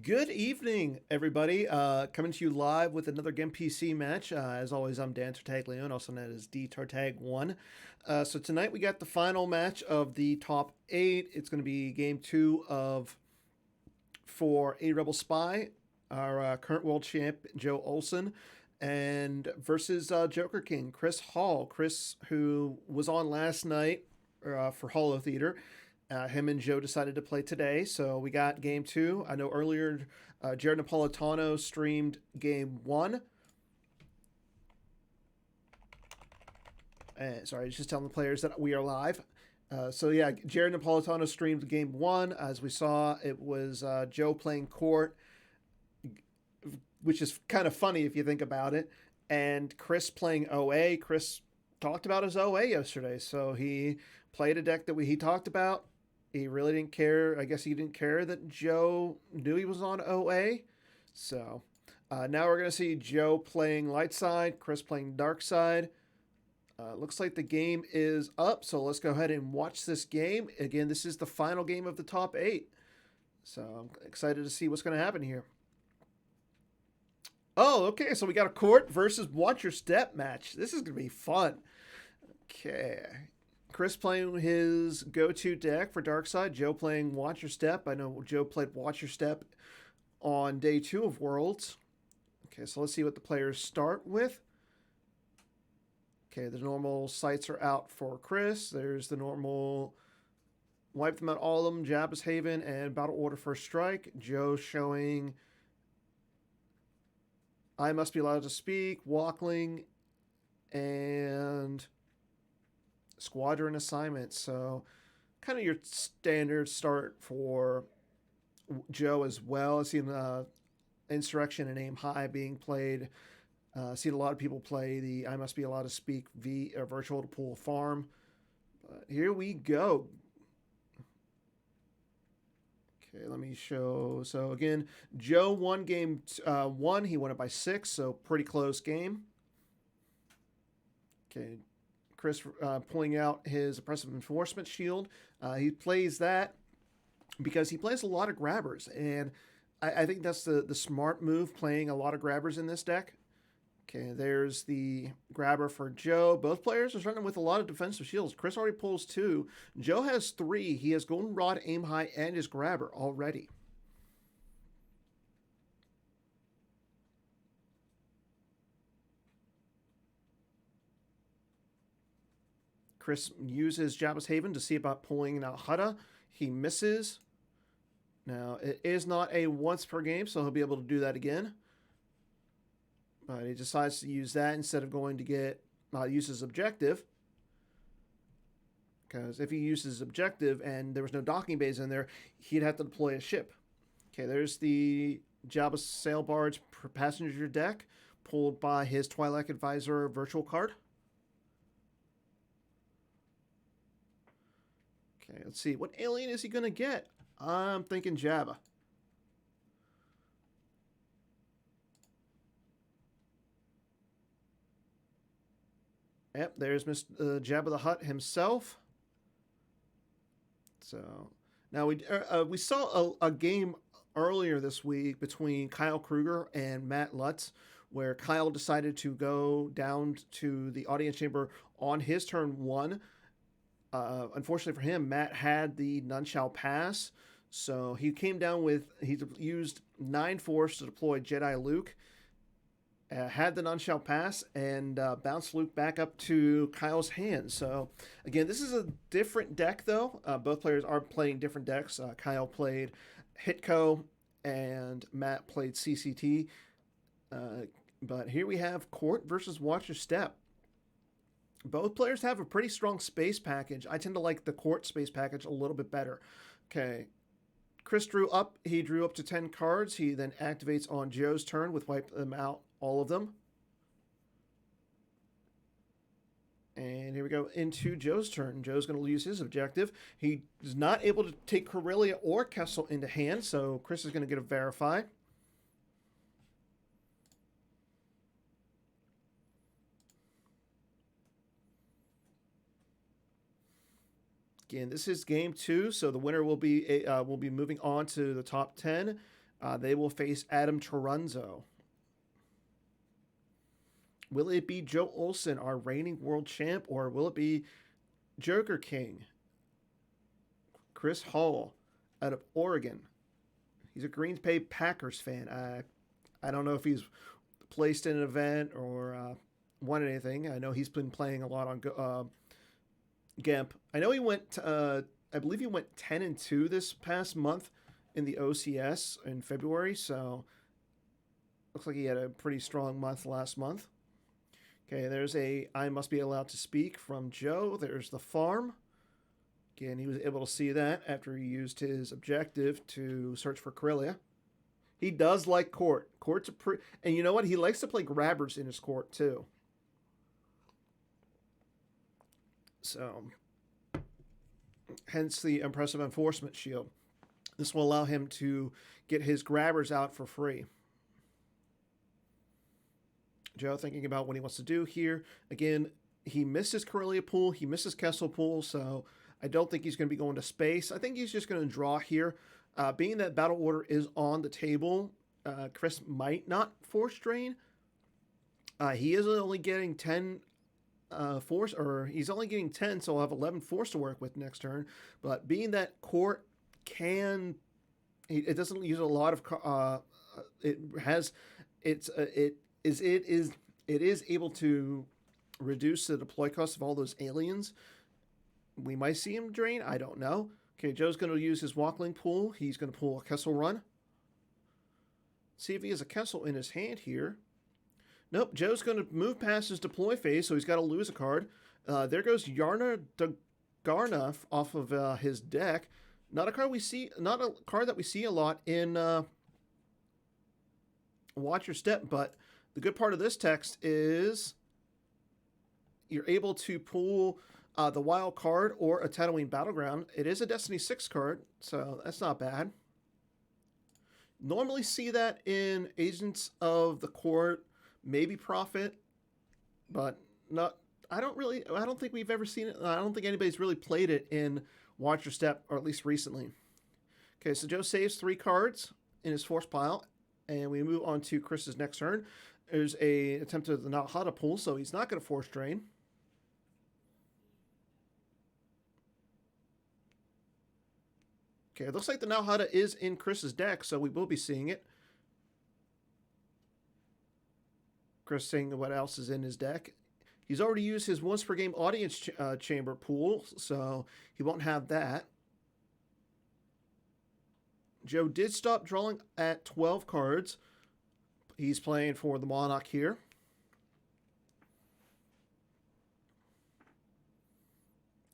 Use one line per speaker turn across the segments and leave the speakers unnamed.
Good evening, everybody. Coming to you live with another GEMPC match. As always, I'm Dan Tartaglione, also known as D Tartag1. So tonight we got the final match of the top eight. It's going to be game two of for arebelspy, our current world champ Joe Olson, and versus jokerking Chris Hall. Chris, who was on last night for Hollow Theater. Him and Joe decided to play today, so we got game two. I know earlier Jared Napolitano streamed game one. Sorry, just telling the players that we are live. So yeah, Jared Napolitano streamed game one. As we saw, it was Joe playing court, which is kind of funny if you think about it, and Chris playing OA. Chris talked about his OA yesterday, so he played a deck that he talked about. He really didn't care. I guess he didn't care that Joe knew he was on OA. So now we're going to see Joe playing light side, Chris playing dark side. Looks like the game is up, so let's go ahead and watch this game. Again, this is the final game of the top eight. So I'm excited to see what's going to happen here. Oh, okay, so we got a court versus watch your step match. This is going to be fun. Okay. Chris playing his go-to deck for Darkside. Joe playing Watch Your Step. I know Joe played Watch Your Step on day two of Worlds. Okay, so let's see what the players start with. Okay, the normal sights are out for Chris. There's the normal wipe them out, all of them, Jabba's Haven, and Battle Order First Strike. Joe showing I Must Be Allowed to Speak, Walkling, and Squadron Assignment. So kind of your standard start for Joe as well. I've seen Insurrection and Aim High being played. Seen a lot of people play the I Must Be Allowed to Speak virtual to pool farm. But here we go. Okay, let me show. So again, Joe won game one. He won it by 6, so pretty close game. Okay, Chris pulling out his Oppressive Enforcement Shield. He plays that because he plays a lot of grabbers, and I think that's the smart move, playing a lot of grabbers in this deck. Okay, there's the grabber for Joe. Both players are running with a lot of defensive shields. Chris already pulls 2. Joe has 3. He has Golden Rod, Aim High, and his grabber already. Chris uses Jabba's Haven to see about pulling out Hutta. He misses. Now, it is not a once per game, so he'll be able to do that again. But he decides to use that instead of going to get use his objective. Because if he uses objective and there was no docking bays in there, he'd have to deploy a ship. Okay, there's the Jabba Sail Barge passenger deck pulled by his Twi'lek Advisor virtual card. Okay, let's see. What alien is he going to get? I'm thinking Jabba. Yep, there's Mr. Jabba the Hutt himself. So now we saw a game earlier this week between Kyle Kruger and Matt Lutz, where Kyle decided to go down to the audience chamber on his turn 1. Unfortunately for him, Matt had the None Shall Pass, so he came down with, he used 9 force to deploy Jedi Luke, had the None Shall Pass, and bounced Luke back up to Kyle's hand. So again, this is a different deck though. Both players are playing different decks. Kyle played Hitco and Matt played CCT. But here we have Court versus Watch Your Step. Both players have a pretty strong space package. I tend to like the Court space package a little bit better. Okay, Chris drew up. He drew up to 10 cards. He then activates on Joe's turn with wipe them out, all of them. And here we go into Joe's turn. Joe's going to lose his objective. He is not able to take Corellia or Kessel into hand, so Chris is going to get a verify. Again, this is game 2, so the winner will be moving on to the top 10. They will face Adam Toronzo. Will it be Joe Olsen, our reigning world champ, or will it be Joker King, Chris Hall, out of Oregon? He's a Green Bay Packers fan. I don't know if he's placed in an event or won anything. I know he's been playing a lot on GEMP. I know he went. I believe he went 10-2 this past month in the OCS in February. So looks like he had a pretty strong month last month. Okay, there's a I must be allowed to speak from Joe. There's the farm. Again, he was able to see that after he used his objective to search for Corellia. He does like court. Court's a and you know what? He likes to play grabbers in his court too. So, hence the impressive enforcement shield. This will allow him to get his grabbers out for free. Joe thinking about what he wants to do here. Again, he misses Corellia pool. He misses Kessel pool. So I don't think he's going to be going to space. I think he's just going to draw here. Being that battle order is on the table, Chris might not force drain. He is only getting 10 force, or he's only getting 10, so I'll have 11 force to work with next turn. But being that court can, it doesn't use a lot of, it is able to reduce the deploy cost of all those aliens. We might see him drain. I don't know. Okay, Joe's going to use his Walkling pool. He's going to pull a Kessel Run. See if he has a Kessel in his hand here. Nope, Joe's going to move past his deploy phase, so he's got to lose a card. There goes Yarna Dagarna off of his deck. Not a card that we see a lot in Watch Your Step, but the good part of this text is you're able to pull the wild card or a Tatooine Battleground. It is a Destiny 6 card, so that's not bad. Normally see that in Agents of the Court, maybe Prophet, but not. I don't think we've ever seen it. I don't think anybody's really played it in Watch Your Step, or at least recently. Okay, so Joe saves 3 cards in his force pile, and we move on to Chris's next turn. There's a attempt at the Nalhada pool, so he's not going to force drain. Okay, it looks like the Nalhada is in Chris's deck, so we will be seeing it. Chris saying what else is in his deck. He's already used his once per game audience chamber pool, so he won't have that. Joe did stop drawing at 12 cards. He's playing for the Monarch here.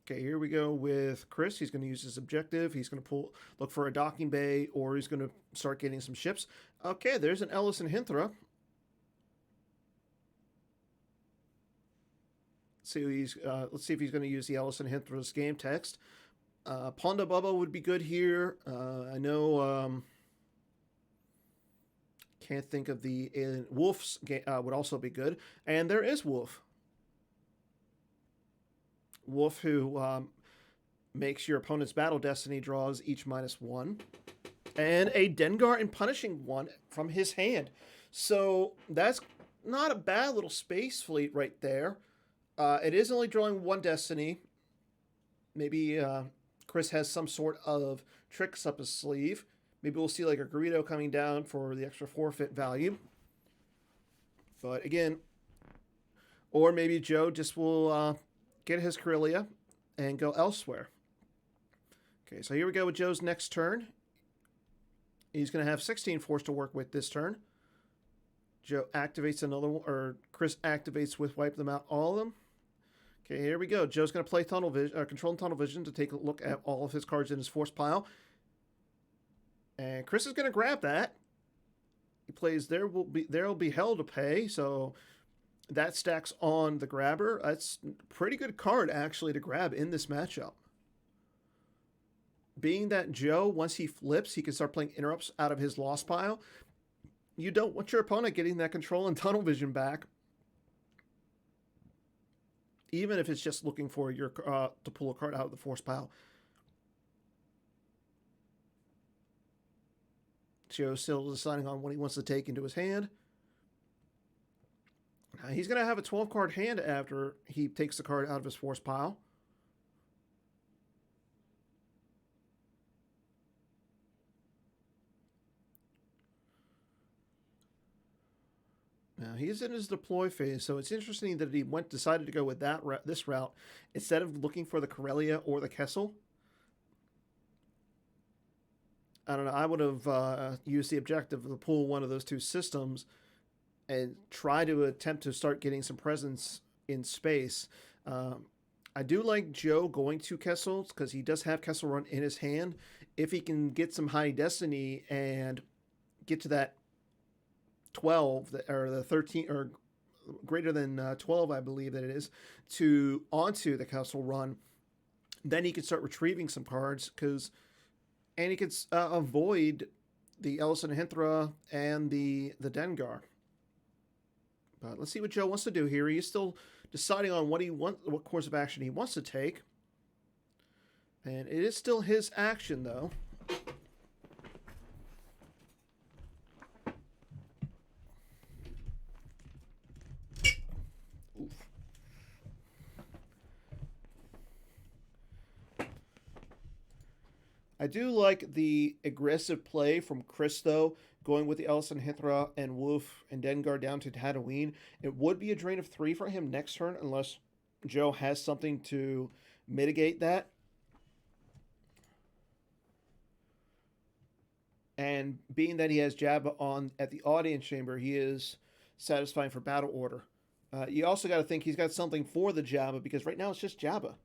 Okay, here we go with Chris. He's going to use his objective. He's going to look for a docking bay, or he's going to start getting some ships. Okay, there's an Ellis and Hinthra. Let's see if he's going to use the Ellis and Hinthra's game text. Ponda Bubba would be good here. I know. Can't think of the alien. Wolf's game would also be good, and there is Wolf. Wolf, who makes your opponent's battle destiny draws each -1, and a Dengar and punishing 1 from his hand. So that's not a bad little space fleet right there. It is only drawing 1 destiny. Maybe Chris has some sort of tricks up his sleeve. Maybe we'll see like a Greedo coming down for the extra forfeit value. But again, or maybe Joe just will get his Corellia and go elsewhere. Okay, so here we go with Joe's next turn. He's going to have 16 force to work with this turn. Joe activates another one, or Chris activates with wipe them out, all of them. Okay, here we go. Joe's going to play Tunnel Vision, Control Tunnel Vision to take a look at all of his cards in his force pile. And Chris is going to grab that. He plays there will be hell to pay, so that stacks on the grabber. That's a pretty good card, actually, to grab in this matchup. Being that Joe, once he flips, he can start playing interrupts out of his lost pile. You don't want your opponent getting that control and tunnel vision back, even if it's just looking for your to pull a card out of the force pile. Joe's still deciding on what he wants to take into his hand. He's going to have a 12-card hand after he takes the card out of his force pile. Now he's in his deploy phase, so it's interesting that he decided to go with this route instead of looking for the Corellia or the Kessel. I don't know. I would have used the objective to pull one of those two systems and try to attempt to start getting some presence in space. I do like Joe going to Kessel because he does have Kessel Run in his hand. If he can get some high destiny and get to that 12 or the 13 or greater than 12, I believe that it is, to onto the Kessel Run, then he can start retrieving some cards and he could avoid the Ellison Hinthra and the Dengar. But let's see what Joe wants to do here. He's still deciding on what course of action he wants to take. And it is still his action, though. Oof. I do like the aggressive play from Chris, though, going with the Ellison Hinthra and Wolf and Dengar down to Tatooine. It would be a drain of 3 for him next turn unless Joe has something to mitigate that. And being that he has Jabba on at the audience chamber, he is satisfying for battle order. You also got to think he's got something for the Jabba because right now it's just Jabba.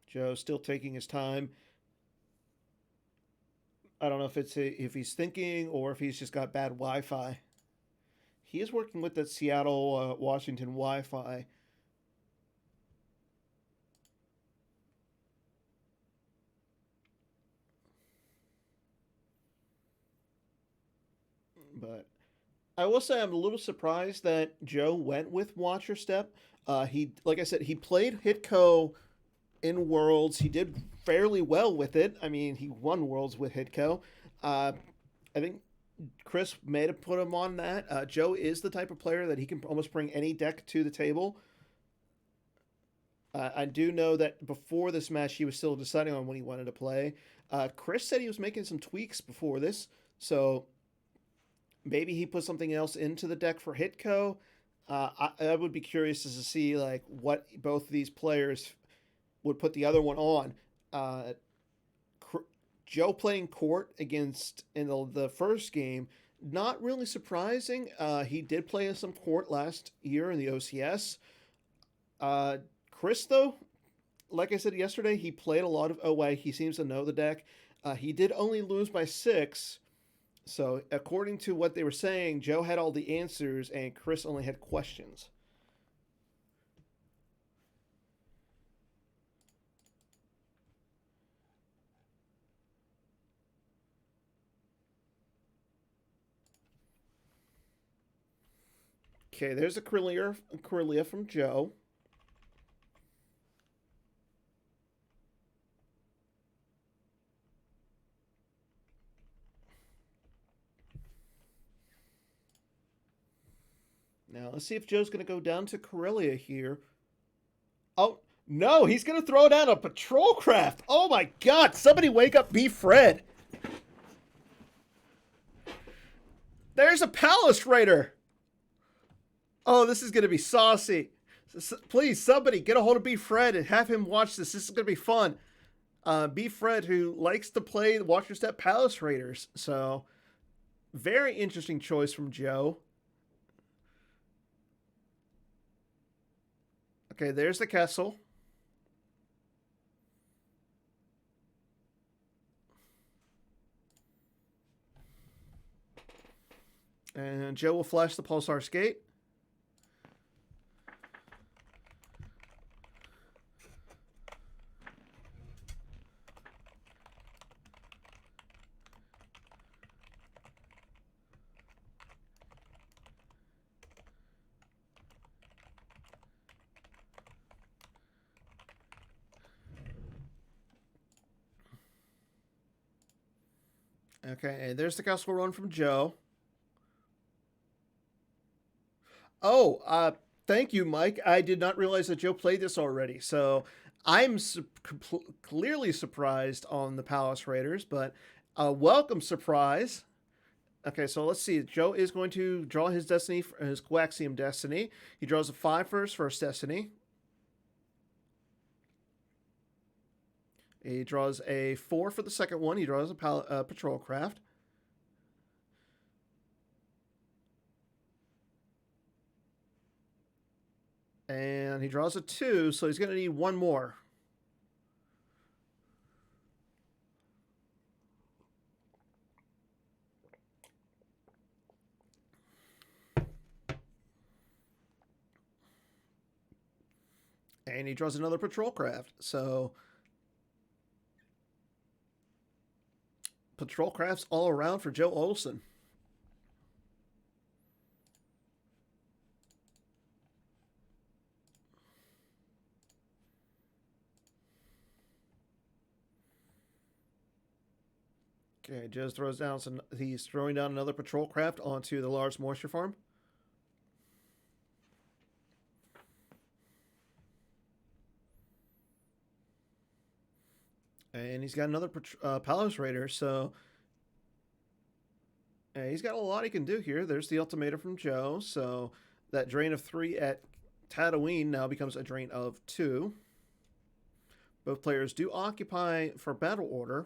Joe's still taking his time. I don't know if he's thinking or if he's just got bad Wi-Fi. He is working with the Seattle, Washington Wi-Fi. But I will say I'm a little surprised that Joe went with Watch Your Step. Like I said, he played Hitco in Worlds. He did fairly well with it. I mean, he won Worlds with Hitco. I think Chris may have put him on that. Joe is the type of player that he can almost bring any deck to the table. I do know that before this match, he was still deciding on what he wanted to play. Chris said he was making some tweaks before this, so maybe he put something else into the deck for Hitco. I would be curious to see like what both of these players would put the other one on. Joe playing Court against in the first game, not really surprising. He did play some Court last year in the OCS. Chris, though, like I said yesterday, he played a lot of OA. He seems to know the deck. He did only lose by 6. So according to what they were saying, Joe had all the answers and Chris only had questions. Okay, there's a Corellia from Joe. Now, let's see if Joe's going to go down to Corellia here. Oh, no, he's going to throw down a patrol craft. Oh, my God. Somebody wake up B. Fred. There's a Palace Raider. Oh, this is going to be saucy. Please, somebody get a hold of B. Fred and have him watch this. This is going to be fun. B. Fred, who likes to play the Watch Your Step Palace Raiders. So, very interesting choice from Joe. Okay, there's the Kessel. And Joe will flash the Pulsar Skate. Okay, and there's the castle run from Joe. Oh, thank you, Mike. I did not realize that Joe played this already. So I'm clearly surprised on the Palace Raiders, but welcome surprise. Okay, so let's see. Joe is going to draw his destiny, his Coaxium destiny. He draws a 5 for his first destiny. He draws a 4 for the second one. He draws a patrol craft. And he draws a 2, so he's going to need one more. And he draws another patrol craft. So patrol crafts all around for Joe Olson. Okay, Joe throws down some. He's throwing down another patrol craft onto the large moisture farm. And he's got another Palace Raider, so he's got a lot he can do here. There's the ultimatum from Joe, so that drain of 3 at Tatooine now becomes a drain of 2. Both players do occupy for battle order.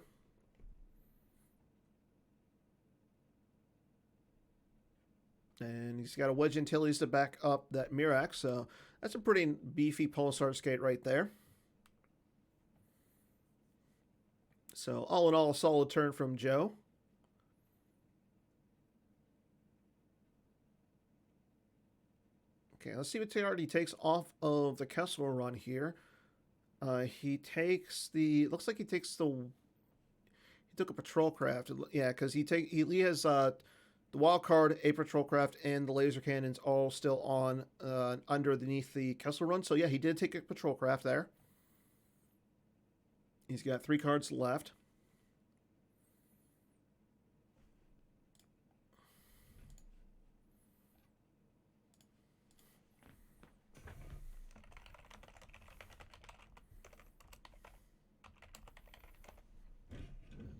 And he's got a Wedge Antilles to back up that Mirax, so that's a pretty beefy Pulsar skate right there. So all in all, a solid turn from Joe. Okay, let's see what already takes off of the Kessler run here. He takes the. Looks like he takes the. He took a patrol craft. Yeah, because he has the wild card, a patrol craft, and the laser cannons all still on underneath the Kessler run. So yeah, he did take a patrol craft there. He's got 3 cards left.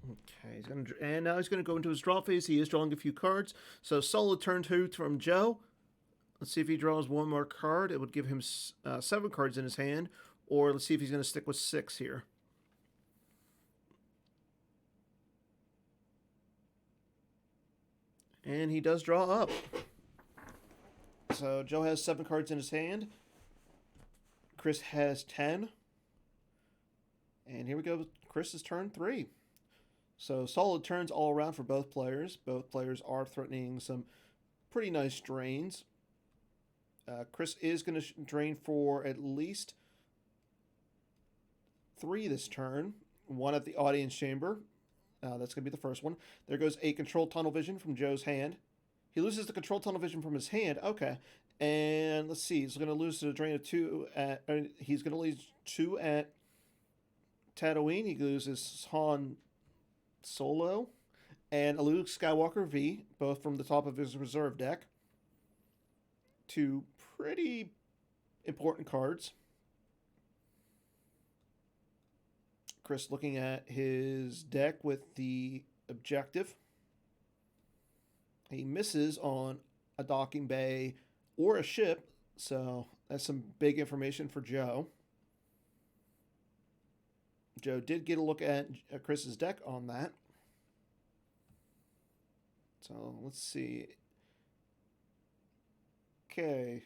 Okay, and now he's going to go into his draw phase. He is drawing a few cards. So solid turn 2 from Joe. Let's see if he draws one more card. It would give him 7 cards in his hand. Or let's see if he's going to stick with 6 here. And he does draw up. So Joe has 7 cards in his hand. Chris has 10. And here we go. Chris's turn 3. So solid turns all around for both players. Both players are threatening some pretty nice drains. Chris is going to drain for at least 3 this turn. 1 at the audience chamber. That's going to be the first one. There goes a control tunnel vision from Joe's hand. He loses the control tunnel vision from his hand. Okay. And let's see. He's going to lose to a drain of 2 at. He's going to lose 2 at Tatooine. He loses Han Solo and a Luke Skywalker V, both from the top of his reserve deck. 2 pretty important cards. Chris looking at his deck with the objective. He misses on a docking bay or a ship, so that's some big information for Joe. Joe did get a look at Chris's deck on that. So let's see. Okay.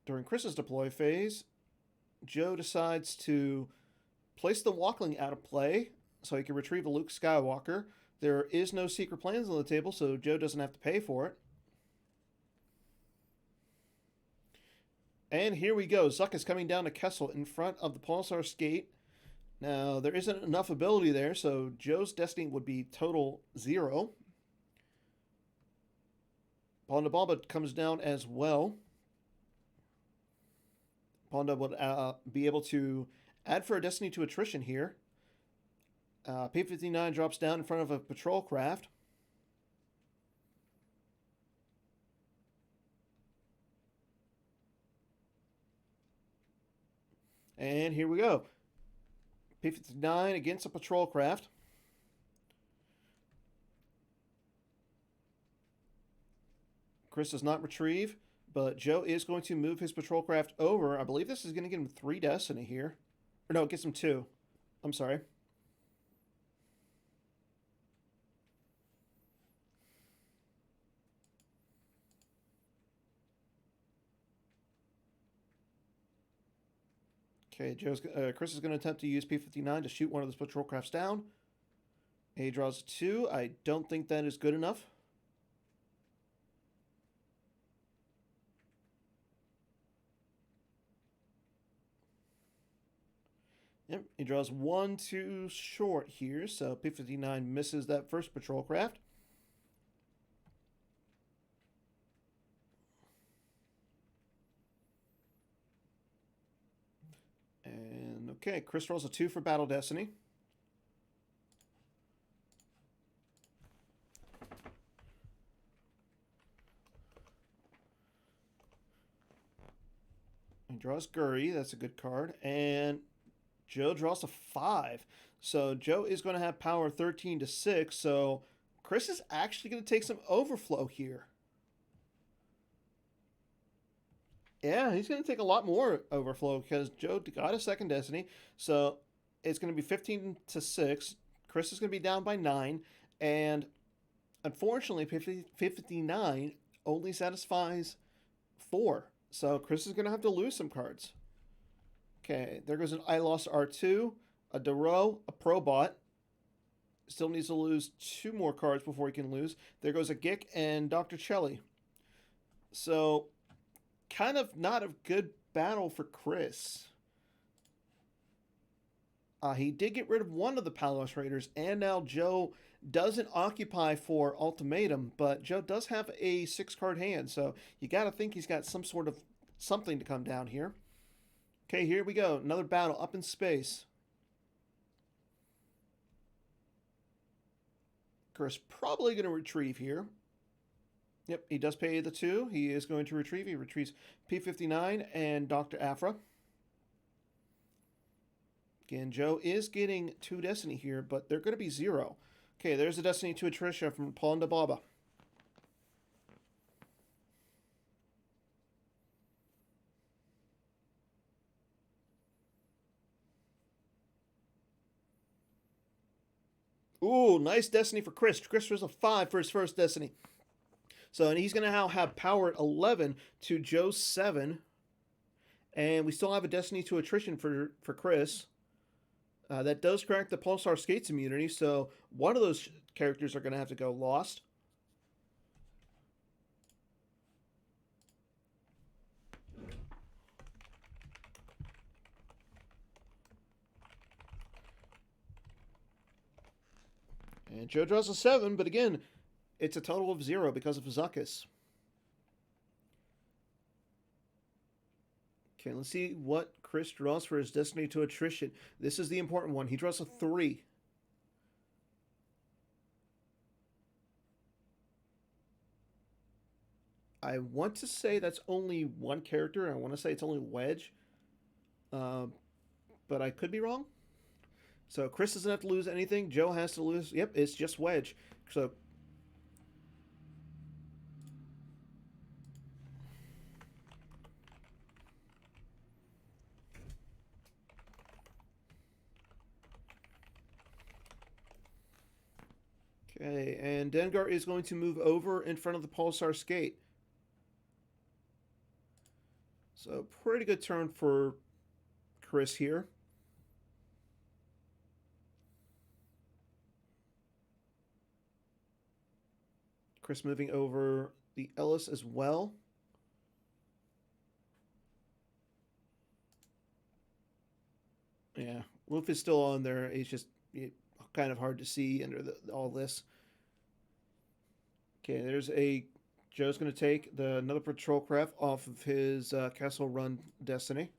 During Chris's deploy phase, Joe decides to place the Walkling out of play so he can retrieve a Luke Skywalker. There is no secret plans on the table, so Joe doesn't have to pay for it. And here we go. Zuck is coming down to Kessel in front of the Pulsar skate. Now, there isn't enough ability there, so Joe's destiny would be total 0. Ponda Bomba comes down as well. Ponda would be able to add for a destiny to attrition here. P-59 drops down in front of a patrol craft. And here we go. P-59 against a patrol craft. Chris does not retrieve, but Joe is going to move his patrol craft over. I believe this is going to get him 3 destiny here. Or no, it gets him 2. I'm sorry. Okay, Chris is going to attempt to use P-59 to shoot one of those patrol crafts down. He draws 2. I don't think that is good enough. Yep, he draws 1 too short here, so P-59 misses that first patrol craft. And okay, Chris rolls a 2 for Battle Destiny. He draws Guri, that's a good card. And Joe draws a 5. So Joe is going to have power 13 to 6. So Chris is actually going to take some overflow here. Yeah, he's going to take a lot more overflow because Joe got a second destiny. So it's going to be 15 to 6. Chris is going to be down by 9. And unfortunately, 59 only satisfies 4. So Chris is going to have to lose some cards. Okay, there goes an I lost R2, a Dero, a Probot. Still needs to lose 2 more cards before he can lose. There goes a Gick and Dr. Chelly. So, kind of not a good battle for Chris. He did get rid of one of the WYS Raiders, and now Joe doesn't occupy for Ultimatum, but Joe does have a 6-card hand, so you got to think he's got some sort of something to come down here. Okay, here we go. Another battle up in space. Chris probably going to retrieve here. Yep, he does pay the 2. He is going to retrieve. He retrieves P-59 and Dr. Afra. Again, Joe is getting 2 destiny here, but they're going to be 0. Okay, there's a destiny to Atrisha from Ponda Baba. Ooh, nice destiny for Chris. Chris was a 5 for his first destiny. So, and he's going to now have power at 11 to Joe's 7. And we still have a destiny to attrition for Chris. That does crack the Pulsar Skates immunity, so one of those characters are going to have to go lost. And Joe draws a 7, but again, it's a total of 0 because of Zuckus. Okay, let's see what Chris draws for his destiny to attrition. This is the important one. He draws a 3. I want to say that's only one character. I want to say it's only Wedge. But I could be wrong. So Chris doesn't have to lose anything. Joe has to lose. Yep, it's just Wedge. So okay, and Dengar is going to move over in front of the Pulsar Skate. So pretty good turn for Chris here. Chris moving over the Ellis as well. Yeah, Wolf is still on there. It's just kind of hard to see under all this. Okay, there's a Joe's going to take another patrol craft off of his Castle Run Destiny.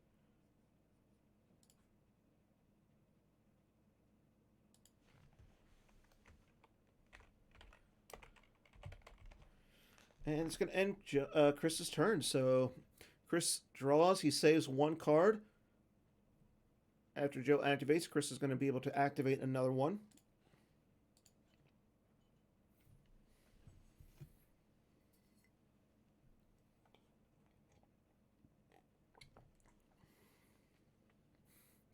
And it's going to end Chris's turn. So Chris draws. He saves one card. After Joe activates, Chris is going to be able to activate another one.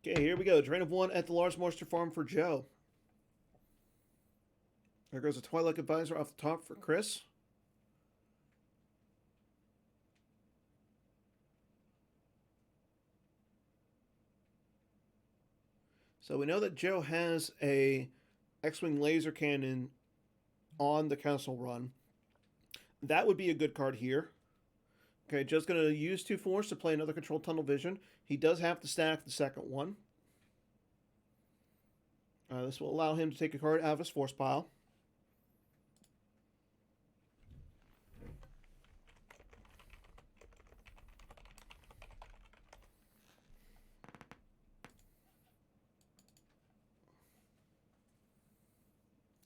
Okay, here we go. Drain of 1 at the Large Monster Farm for Joe. There goes a Twilight Advisor off the top for Chris. So we know that Joe has a X-Wing laser cannon on the Castle Run. That would be a good card here. Okay, Joe's going to use 2 force to play another Control Tunnel Vision. He does have to stack the second one. This will allow him to take a card out of his force pile.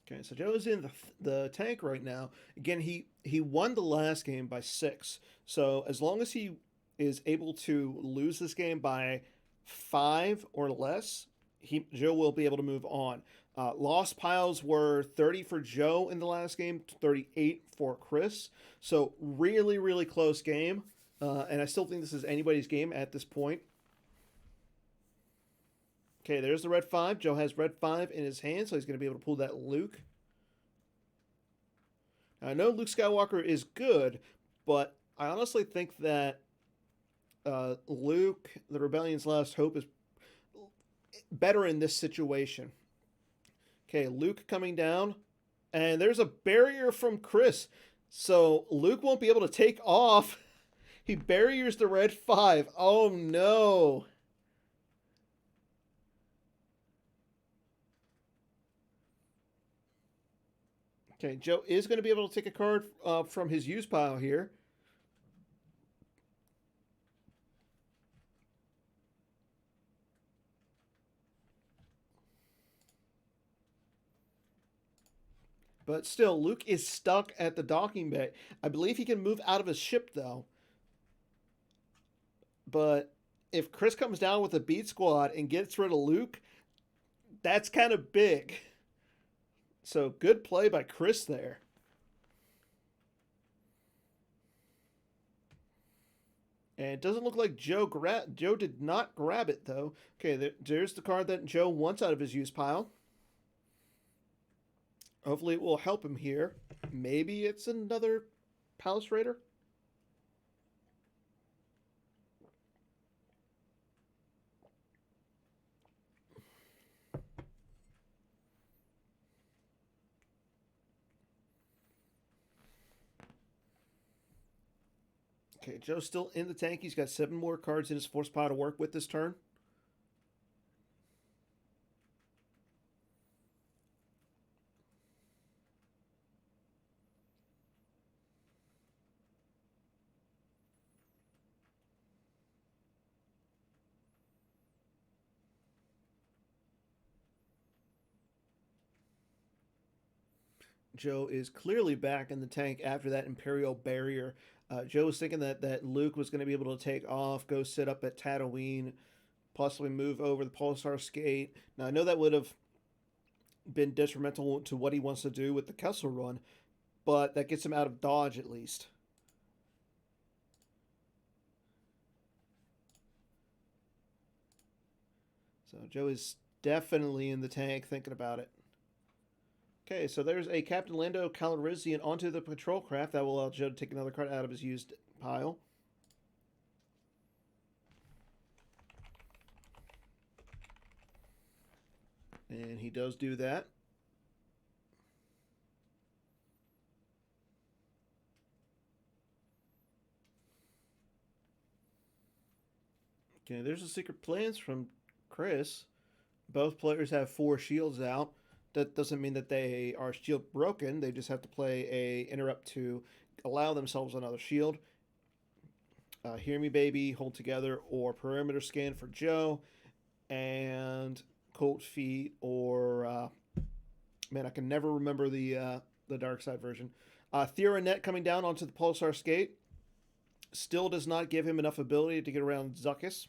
Okay, so Joe is in the tank right now. Again, he won the last game by 6. So as long as he is able to lose this game by 5 or less, Joe will be able to move on. Lost piles were 30 for Joe in the last game, 38 for Chris. So really, really close game. And I still think this is anybody's game at this point. Okay, there's the red 5. Joe has red 5 in his hand, so he's going to be able to pull that Luke. Now, I know Luke Skywalker is good, but I honestly think that Luke, the Rebellion's Last Hope, is better in this situation. Okay, Luke coming down, and there's a barrier from Chris, so Luke won't be able to take off. He barriers the red 5. Oh, no. Okay, Joe is going to be able to take a card from his use pile here. But still, Luke is stuck at the docking bay. I believe he can move out of his ship, though. But if Chris comes down with a beat squad and gets rid of Luke, that's kind of big. So good play by Chris there. And it doesn't look like Joe did not grab it, though. Okay, there's the card that Joe wants out of his use pile. Hopefully it will help him here. Maybe it's another Palace Raider. Okay, Joe's still in the tank. He's got 7 more cards in his force pile to work with this turn. Joe is clearly back in the tank after that Imperial barrier. Joe was thinking that Luke was going to be able to take off, go sit up at Tatooine, possibly move over the Pulsar Skate. Now, I know that would have been detrimental to what he wants to do with the Kessel Run, but that gets him out of dodge at least. So Joe is definitely in the tank thinking about it. Okay, so there's a Captain Lando Calrissian onto the patrol craft. That will allow Joe to take another card out of his used pile. And he does do that. Okay, there's the secret plans from Chris. Both players have 4 shields out. That doesn't mean that they are shield broken. They just have to play a interrupt to allow themselves another shield. Hear Me Baby, Hold Together, or Perimeter Scan for Joe. And Cold Feet, or man, I can never remember the Dark Side version. Theranet coming down onto the Pulsar Skate still does not give him enough ability to get around Zuckuss.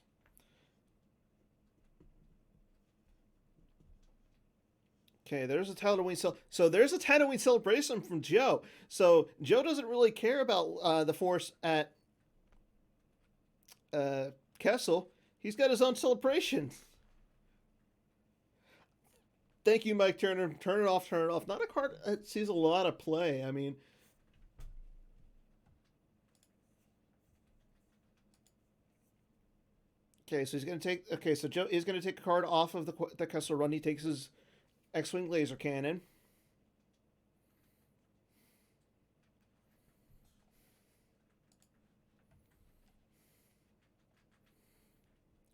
Okay, there's a Tatooine so there's a Tatooine celebration from Joe. So Joe doesn't really care about the Force at Kessel. He's got his own celebration. Thank you, Mike Turner. Turn it off, turn it off. Not a card that sees a lot of play. I mean, okay, so he's going to take. Okay, so Joe is going to take a card off of the Kessel Run. He takes his X-Wing laser cannon.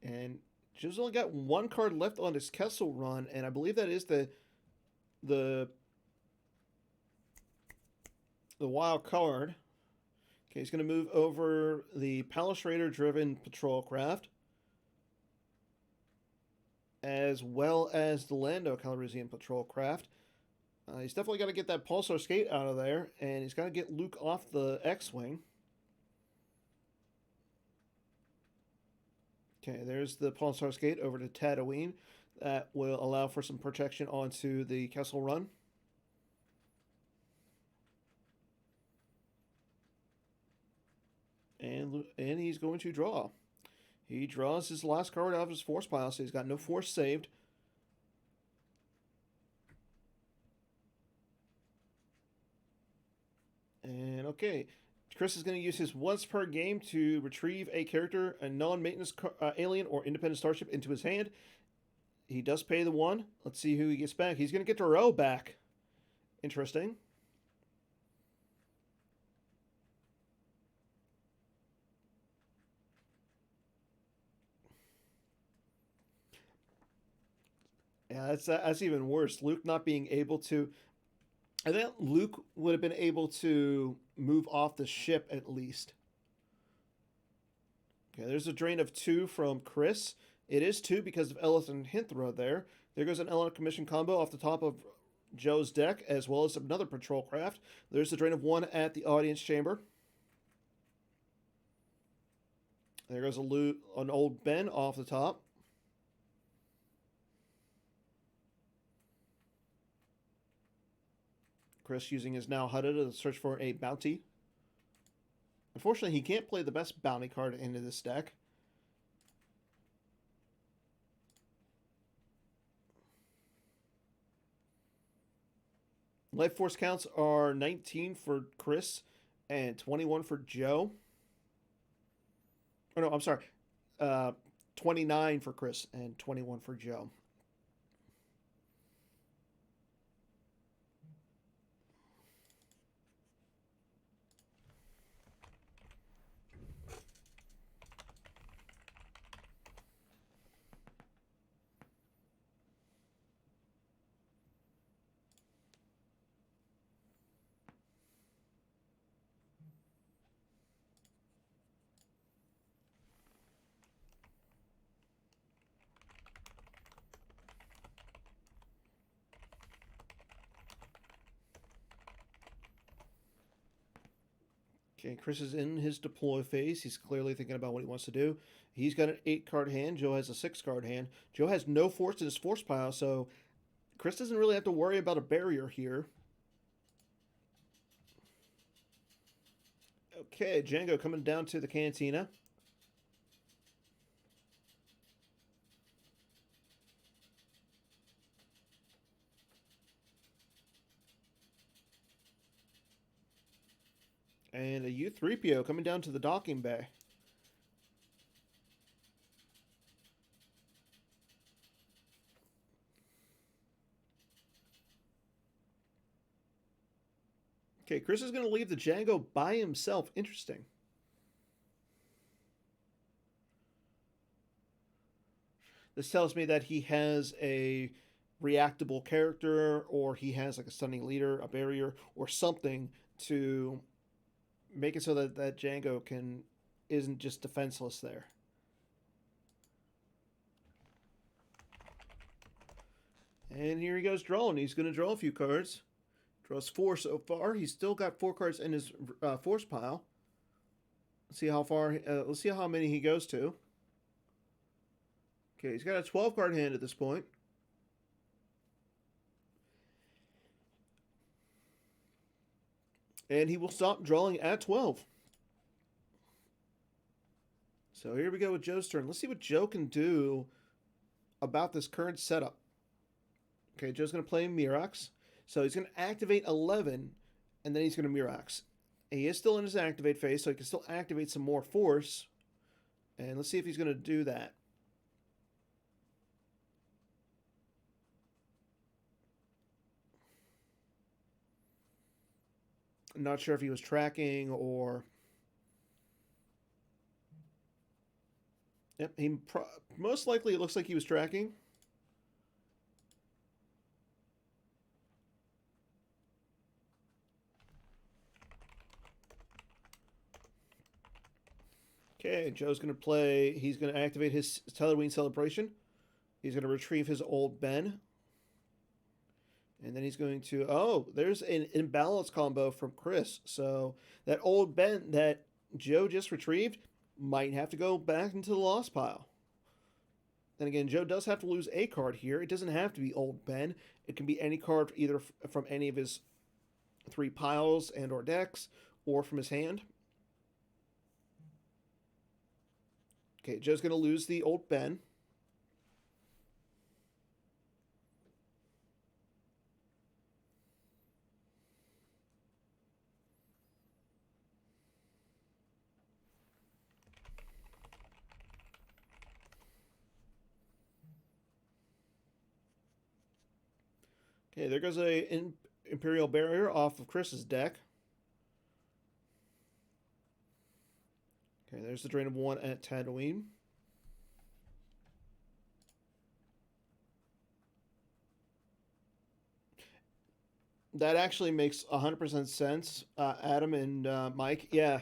And Joe's only got one card left on his Kessel Run, and I believe that is the wild card. Okay, he's going to move over the Palace Raider driven patrol craft, as well as the Lando Calrissian patrol craft. He's definitely got to get that Pulsar Skate out of there, and he's got to get Luke off the X-Wing. Okay, there's the Pulsar Skate over to Tatooine. That will allow for some protection onto the Kessel Run. And he's going to draw. He draws his last card out of his Force pile, so he's got no Force saved. And okay, Chris is going to use his once per game to retrieve a character, a non-maintenance alien or independent starship into his hand. He does pay the 1. Let's see who he gets back. He's going to get Duro back. Interesting. Yeah, that's even worse. Luke not being able to. I think Luke would have been able to move off the ship at least. Okay, there's a drain of 2 from Chris. It is 2 because of Ellis and Hinthra there. There goes an Element Commission combo off the top of Joe's deck, as well as another patrol craft. There's the drain of 1 at the audience chamber. There goes an old Ben off the top. Chris using his now Hutta to search for a bounty. Unfortunately, he can't play the best bounty card into this deck. Life Force counts are 19 for Chris and 21 for Joe. Oh, no, I'm sorry. 29 for Chris and 21 for Joe. Okay, Chris is in his deploy phase. He's clearly thinking about what he wants to do. He's got an 8-card hand. Joe has a 6-card hand. Joe has no Force in his Force pile, so Chris doesn't really have to worry about a barrier here. Okay, Django coming down to the cantina. And a U-3PO coming down to the docking bay. Okay, Chris is going to leave the Django by himself. Interesting. This tells me that he has a reactable character, or he has like a stunning leader, a barrier, or something to make it so that Django isn't just defenseless there. And here he goes drawing. He's going to draw a few cards. Draws 4 so far. He's still got 4 cards in his force pile. Let's see how far. Let's see how many he goes to. Okay, he's got a 12 card hand at this point. And he will stop drawing at 12. So here we go with Joe's turn. Let's see what Joe can do about this current setup. Okay, Joe's going to play Mirax. So he's going to activate 11, and then he's going to Mirax. He is still in his activate phase, so he can still activate some more force. And let's see if he's going to do that. I'm not sure if he was tracking or... Yep, most likely it looks like he was tracking. Okay, Joe's going to play... He's going to activate his Halloween Celebration. He's going to retrieve his Old Ben. And then he's going to... Oh, there's an imbalance combo from Chris. So that Old Ben that Joe just retrieved might have to go back into the loss pile. Then again, Joe does have to lose a card here. It doesn't have to be Old Ben. It can be any card either from any of his 3 piles and or decks or from his hand. Okay, Joe's going to lose the Old Ben. Okay, there goes an Imperial Barrier off of Chris's deck. Okay, there's the drain of 1 at Tatooine. That actually makes 100% sense, Adam and Mike. Yeah,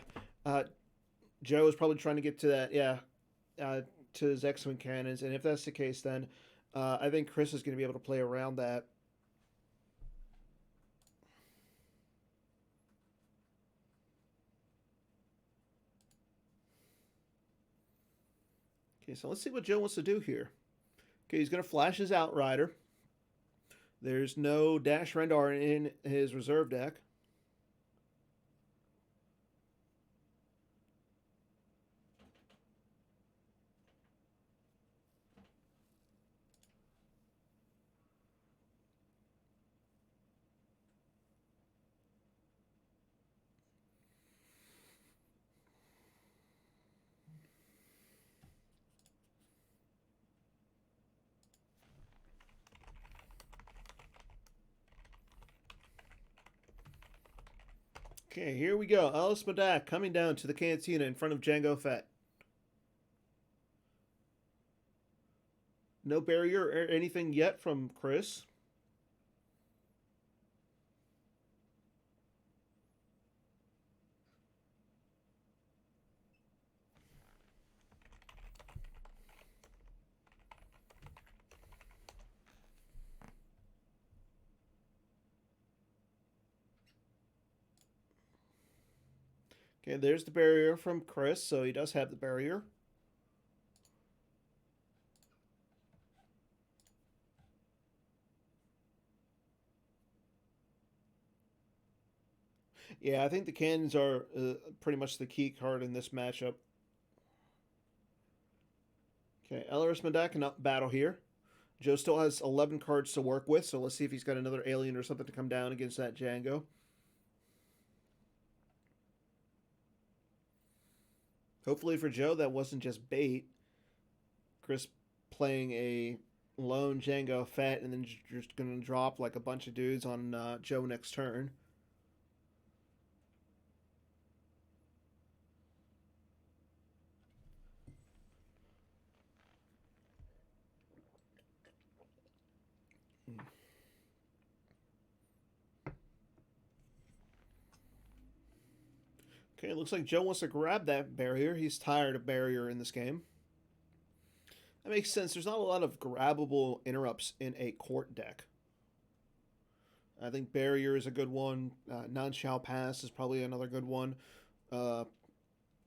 Joe is probably trying to get to that, to his X-Wing cannons. And if that's the case, then I think Chris is going to be able to play around that. Okay, so let's see what Joe wants to do here. Okay, he's going to flash his Outrider. There's no Dash Rendar in his reserve deck. Okay, here we go. Alice Madak coming down to the Cantina in front of Jango Fett. No barrier or anything yet from Chris. Okay, there's the barrier from Chris, so he does have the barrier. Yeah, I think the cannons are pretty much the key card in this matchup. Okay, Elleris Madak cannot battle here. Joe still has 11 cards to work with, so let's see if he's got another alien or something to come down against that Jango. Hopefully for Joe, that wasn't just bait. Chris playing a lone Jango Fett and then just going to drop like a bunch of dudes on Joe next turn. Okay, it looks like Joe wants to grab that barrier. He's tired of barrier in this game. That makes sense. There's not a lot of grabbable interrupts in a court deck. I think Barrier is a good one. Non-Shall Pass is probably another good one. Uh,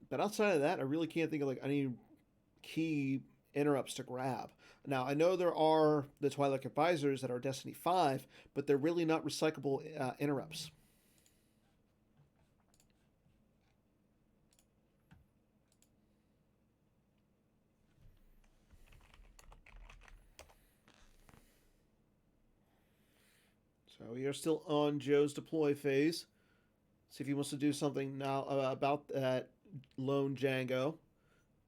but outside of that, I really can't think of like any key interrupts to grab. Now, I know there are the Twilight Advisors that are Destiny 5, but they're really not recyclable interrupts. So we are still on Joe's deploy phase. See if he wants to do something now about that lone Django.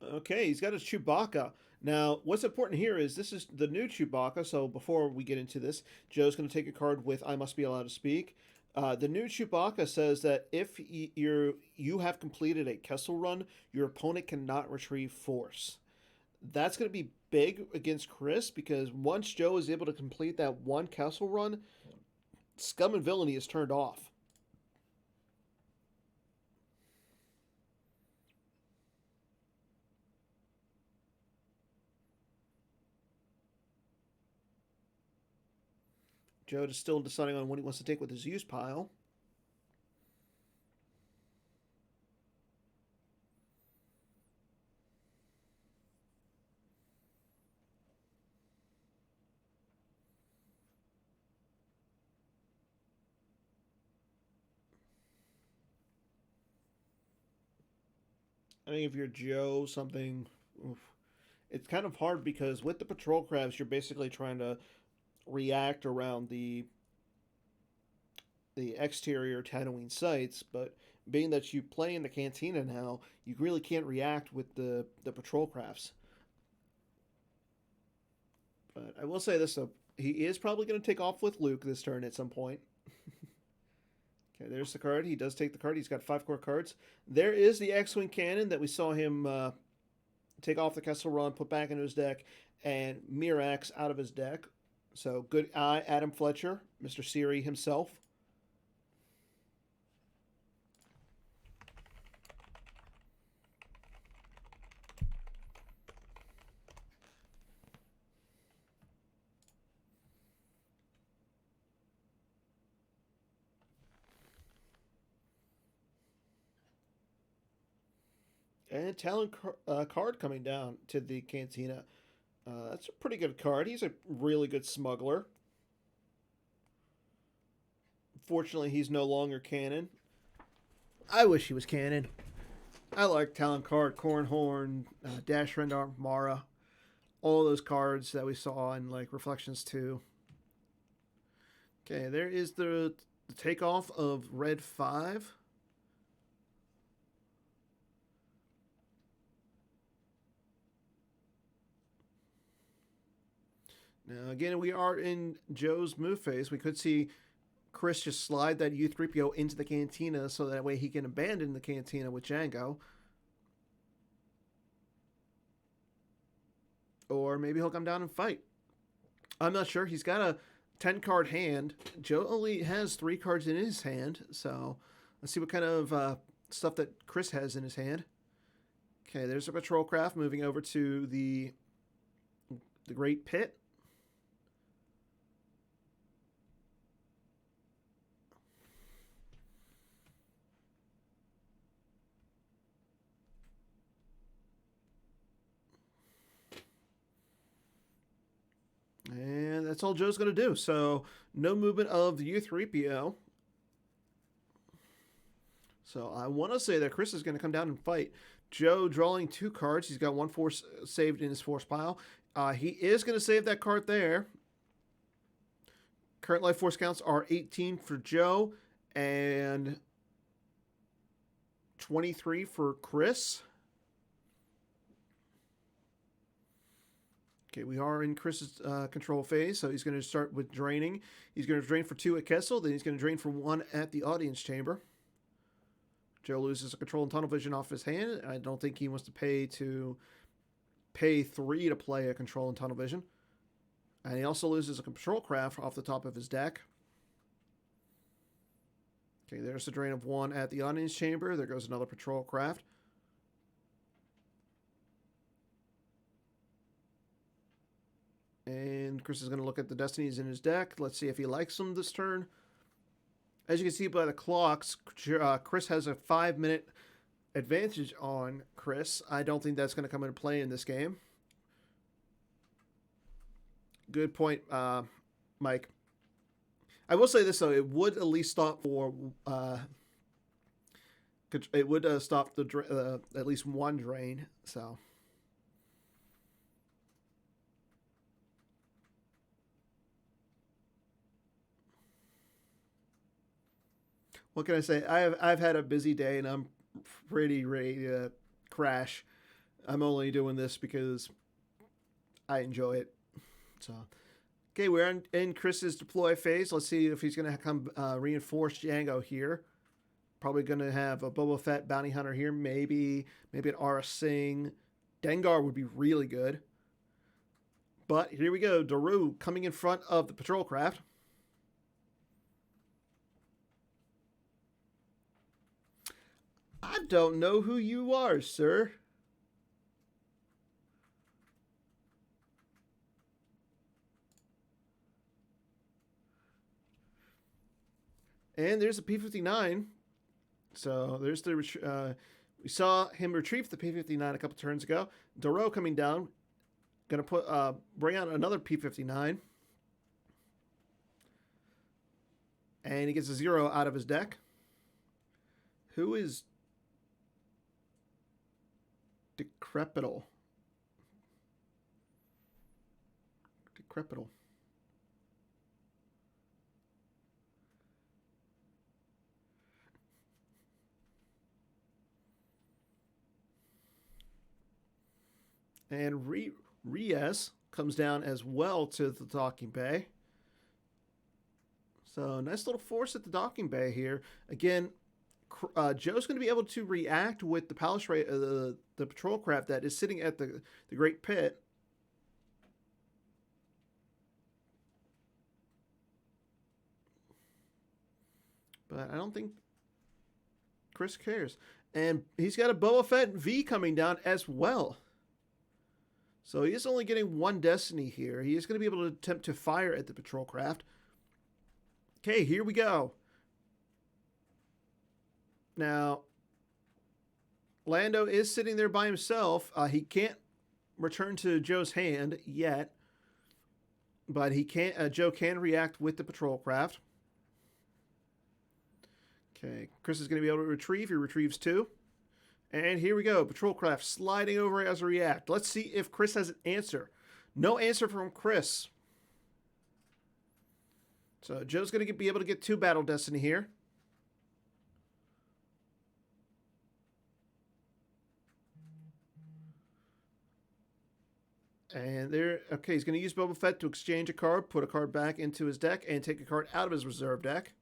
Okay, he's got his Chewbacca. Now, what's important here is this is the new Chewbacca, so before we get into this, Joe's going to take a card with I Must Be Allowed to Speak. The new Chewbacca says that if you have completed a Kessel run, your opponent cannot retrieve force. That's going to be big against Chris because once Joe is able to complete that one Kessel run, Scum and Villainy is turned off. Joe is still deciding on what he wants to take with his use pile. I think if you're Joe, something. Oof. It's kind of hard because with the patrol crabs, you're basically trying to react around the exterior Tatooine sites, but being that you play in the cantina now, you really can't react with the patrol crafts. But I will say this though, he is probably going to take off with Luke this turn at some point. Okay, there's the card. He does take the card. He's got 5 core cards. There is the X-Wing cannon that we saw him take off the Kessel Run, put back into his deck, and Mirax out of his deck. So good eye, Adam Fletcher, Mr. Siri himself. And Talon card coming down to the Cantina. That's a pretty good card. He's a really good smuggler. Fortunately, he's no longer canon. I wish he was canon. I like Talon card, Cornhorn, Dash Rendar, Mara. All those cards that we saw in like Reflections 2. Okay, there is the takeoff of Red 5. Now, again, we are in Joe's move phase. We could see Chris just slide that U3PO into the cantina so that way he can abandon the cantina with Django. Or maybe he'll come down and fight. I'm not sure. He's got a 10 card hand. Joe only has 3 cards in his hand. So let's see what kind of stuff that Chris has in his hand. Okay, there's a patrol craft moving over to the Great Pit. And that's all Joe's going to do. So no movement of the U3PO. So I want to say that Chris is going to come down and fight. Joe drawing 2 cards. He's got 1 force saved in his force pile. He is going to save that card there. Current life force counts are 18 for Joe and 23 for Chris. Okay, we are in Chris's control phase, so he's going to start with draining. He's going to drain for 2 at Kessel, then he's going to drain for 1 at the audience chamber. Joe loses a control and tunnel vision off his hand. I don't think he wants to pay 3 to play a control and tunnel vision. And he also loses a control craft off the top of his deck. Okay, there's the drain of 1 at the audience chamber. There goes another patrol craft. And Chris is going to look at the destinies in his deck. Let's see if he likes them this turn. As you can see by the clocks, Chris has a 5-minute advantage on Chris. I don't think that's going to come into play in this game. Good point, Mike. I will say this though: it would at least stop for it would stop the at least one drain. So. What can I say? I've had a busy day and I'm pretty ready to crash. I'm only doing this because I enjoy it. So, okay, we're in Chris's deploy phase. Let's see if he's going to come reinforce Django here. Probably going to have a Boba Fett bounty hunter here. Maybe an Aura Singh. Dengar would be really good. But here we go. Daru coming in front of the patrol craft. I don't know who you are, sir. And there's a P-59. So there's the... we saw him retrieve the P-59 a couple turns ago. Doro coming down. Going to bring out another P-59. And he gets a 0 out of his deck. Who is... Decrepital. And Reyes comes down as well to the docking bay. So nice little force at the docking bay here. Again, Joe's going to be able to react with the Palace the patrol craft that is sitting at the Great Pit. But I don't think Chris cares. And he's got a Boba Fett V coming down as well. So he is only getting one destiny here. He is going to be able to attempt to fire at the patrol craft. Okay, here we go. Now, Lando is sitting there by himself. He can't return to Joe's hand yet, but he can. Joe can react with the patrol craft. Okay, Chris is going to be able to retrieve. He retrieves 2. And here we go. Patrol craft sliding over as a react. Let's see if Chris has an answer. No answer from Chris. So Joe's going to be able to get 2 battle destiny here. And there, okay, he's going to use Boba Fett to exchange a card, put a card back into his deck, and take a card out of his reserve deck.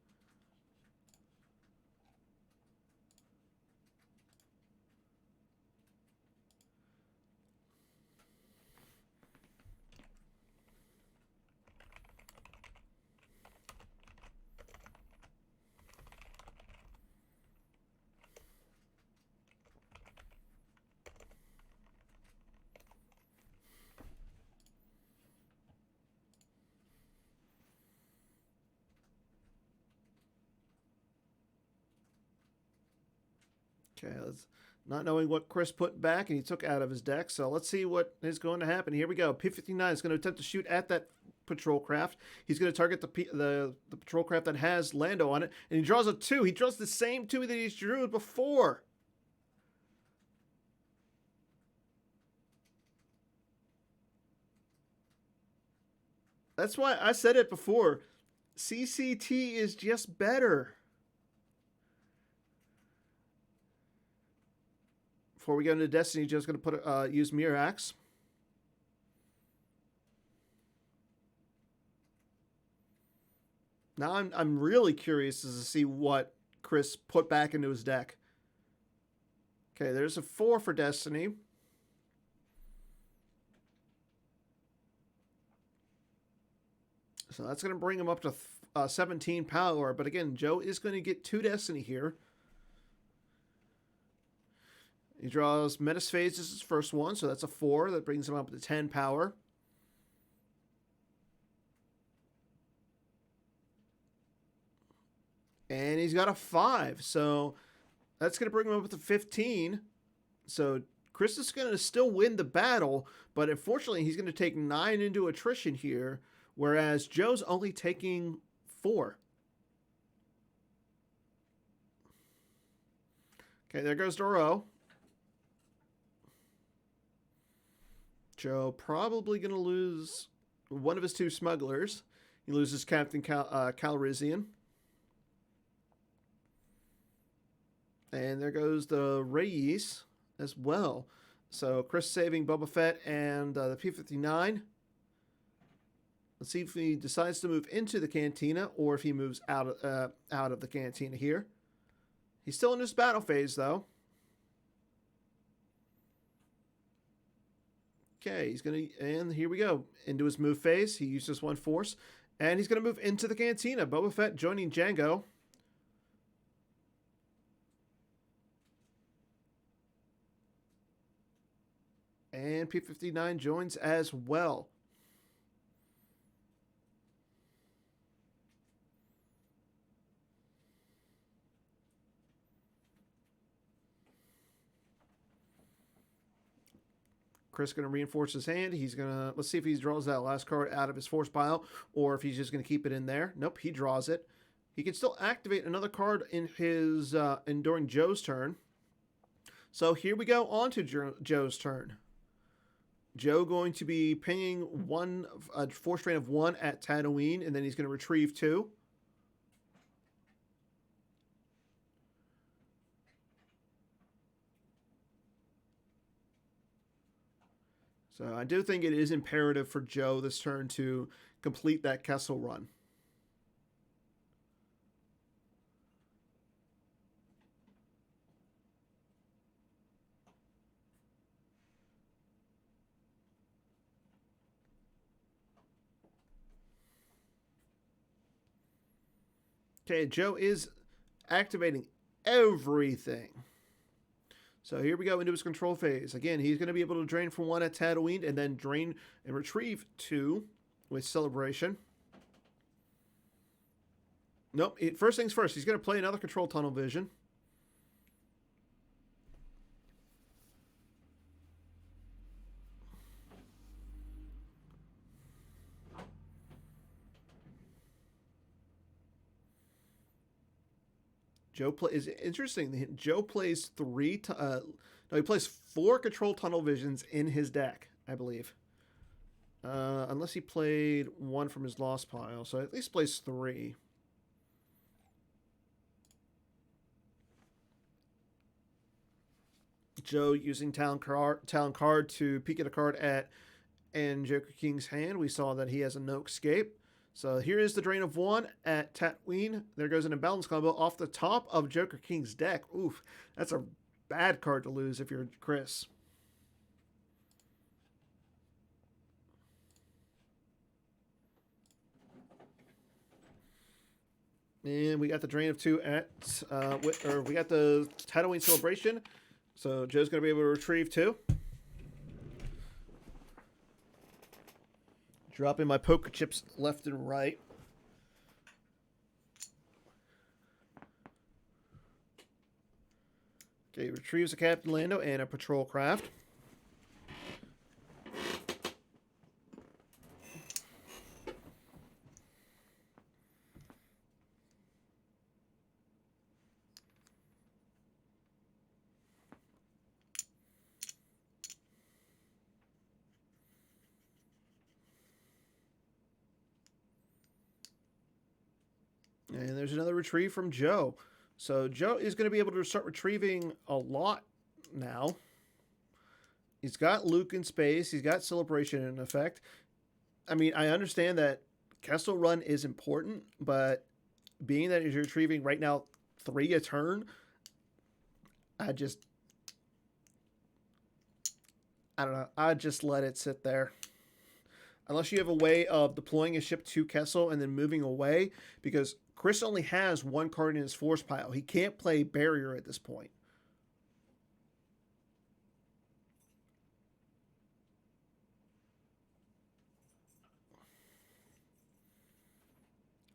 Okay, not knowing what Chris put back and he took out of his deck. So let's see what is going to happen. Here we go. P-59 is going to attempt to shoot at that patrol craft. He's going to target the patrol craft that has Lando on it. And he draws a 2. He draws the same 2 that he drew before. That's why I said it before. CCT is just better. Before we go into Destiny, Joe's going to use Mirax. Now I'm really curious to see what Chris put back into his deck. Okay, there's a 4 for Destiny. So that's going to bring him up to 17 power. But again, Joe is going to get 2 Destiny here. He draws Menace Phase as his first one, so that's a 4. That brings him up to 10 power. And he's got a 5. So that's going to bring him up to 15. So Chris is going to still win the battle, but unfortunately, he's going to take 9 into attrition here, whereas Joe's only taking 4. Okay, there goes Doro. Joe probably going to lose one of his 2 smugglers. He loses Captain Calrissian. And there goes the Reyes as well. So Chris saving Boba Fett and the P-59. Let's see if he decides to move into the cantina or if he moves out of the cantina here. He's still in his battle phase, though. Okay, he's going to... And here we go. Into his move phase. He uses 1 force. And he's going to move into the cantina. Boba Fett joining Jango. And P-59 joins as well. Chris going to reinforce his hand. He's going to... Let's see if he draws that last card out of his force pile or if he's just going to keep it in there. Nope, he draws it. He can still activate another card in his during Joe's turn. So here we go on to Joe's turn. Joe going to be pinging a force drain of 1 at Tatooine, and then he's going to retrieve 2. So I do think it is imperative for Joe this turn to complete that Kessel run. Okay, Joe is activating everything. So here we go into his control phase. Again, he's going to be able to drain for 1 at Tatooine and then drain and retrieve 2 with Celebration. Nope. First things first, he's going to play another control tunnel vision. Is interesting. Joe plays he plays 4 control tunnel visions in his deck, I believe. Unless he played 1 from his lost pile, so at least plays 3. Joe using talent card to peek at a card and Joker King's hand. We saw that he has a no escape. So here is the drain of 1 at Tatooine. There goes an imbalance combo off the top of Joker King's deck. Oof, that's a bad card to lose if you're Chris. And we got the drain of 2 at, we got the Tatooine Celebration. So Joe's going to be able to retrieve 2. Dropping my poker chips left and right. Okay, retrieves a Captain Lando and a patrol craft. And there's another retrieve from Joe. So Joe is going to be able to start retrieving a lot now. He's got Luke in space. He's got Celebration in effect. I mean, I understand that Kessel Run is important, but being that he's retrieving right now 3 a turn, I don't know. I'd just let it sit there. Unless you have a way of deploying a ship to Kessel and then moving away, because Chris only has 1 card in his force pile. He can't play Barrier at this point.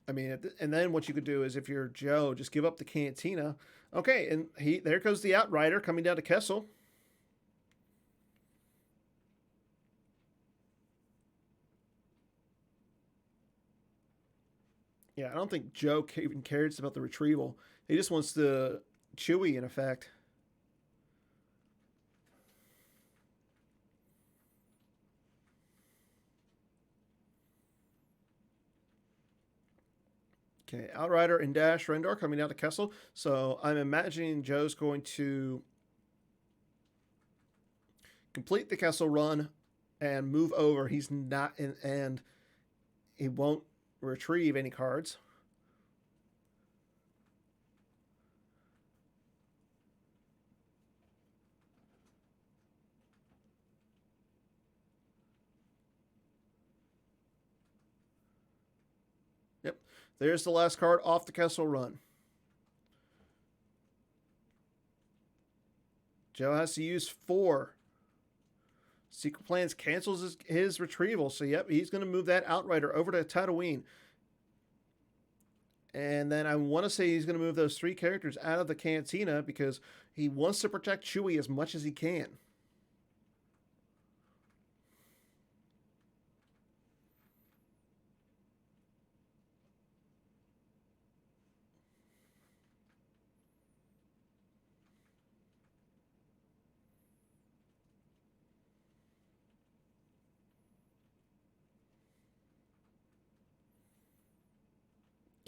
I mean, and then what you could do is if you're Joe, just give up the Cantina. Okay, and there goes the Outrider coming down to Kessel. Yeah, I don't think Joe even cares about the retrieval. He just wants the Chewy in effect. Okay, Outrider and Dash Rendar coming down to Kessel. So I'm imagining Joe's going to complete the Kessel run and move over. He's not in, and he won't retrieve any cards. Yep. There's the last card off the Kessel run. Joe has to use 4. Secret Plans cancels his retrieval. So, yep, he's going to move that Outrider over to Tatooine. And then I want to say he's going to move those 3 characters out of the Cantina because he wants to protect Chewie as much as he can.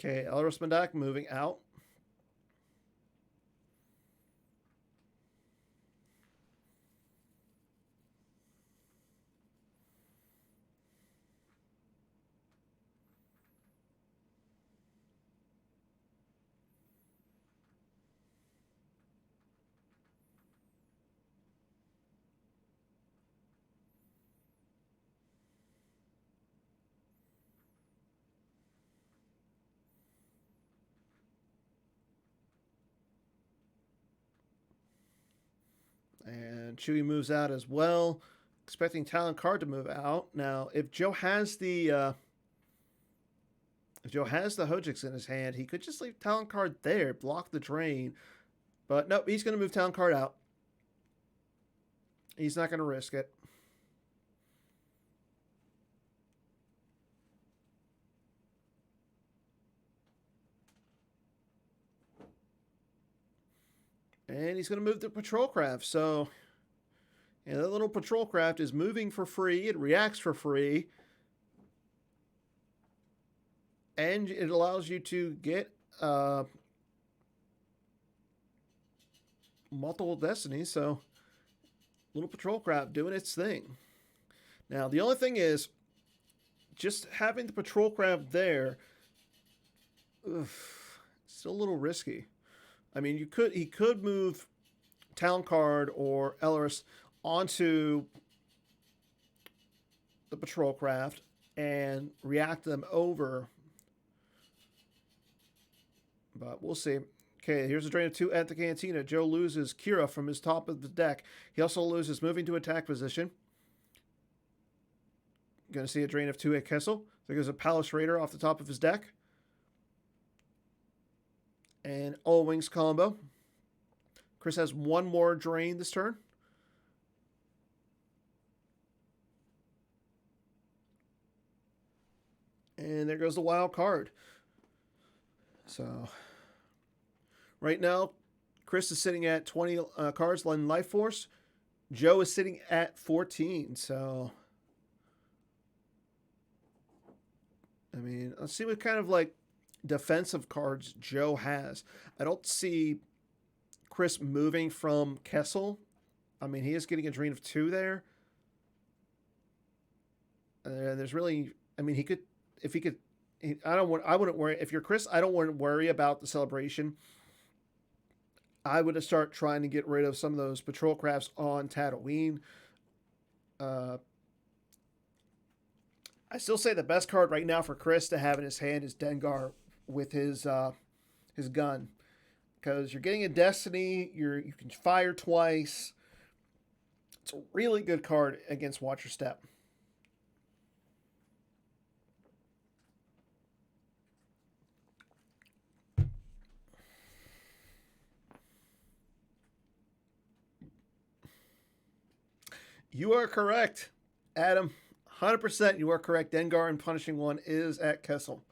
Okay, Elros Mendak moving out. And Chewie moves out as well. Expecting Talon Card to move out. Now, if Joe has the Hojix in his hand, he could just leave Talon Card there, block the drain. But nope, he's going to move Talon Card out. He's not going to risk it. And he's going to move the Patrol Craft. So, yeah, that little Patrol Craft is moving for free. It reacts for free. And it allows you to get multiple destinies. So, little Patrol Craft doing its thing. Now, the only thing is, just having the Patrol Craft there, still a little risky. I mean, he could move Talon Card or Elris onto the Patrol Craft and react them over. But we'll see. Okay, here's a drain of 2 at the Cantina. Joe loses Kira from his top of the deck. He also loses moving to attack position. Going to see a drain of 2 at Kessel. There goes a Palace Raider off the top of his deck. And All Wings combo. Chris has 1 more drain this turn. And there goes the wild card. So, right now, Chris is sitting at 20 cards in Life Force. Joe is sitting at 14. So, I mean, let's see what kind of like defensive cards Joe has. I don't see Chris moving from Kessel. I mean, he is getting a drain of 2 there. There's really, I mean, he could, if he could, I wouldn't worry. If you're Chris, I don't want to worry about the celebration. I would start trying to get rid of some of those patrol crafts on Tatooine. I still say the best card right now for Chris to have in his hand is Dengar with his gun, because you're getting a destiny. You can fire twice. It's a really good card against Watch Your Step. You are correct, Adam. 100% you are correct. Dengar and Punishing One is at Kessel.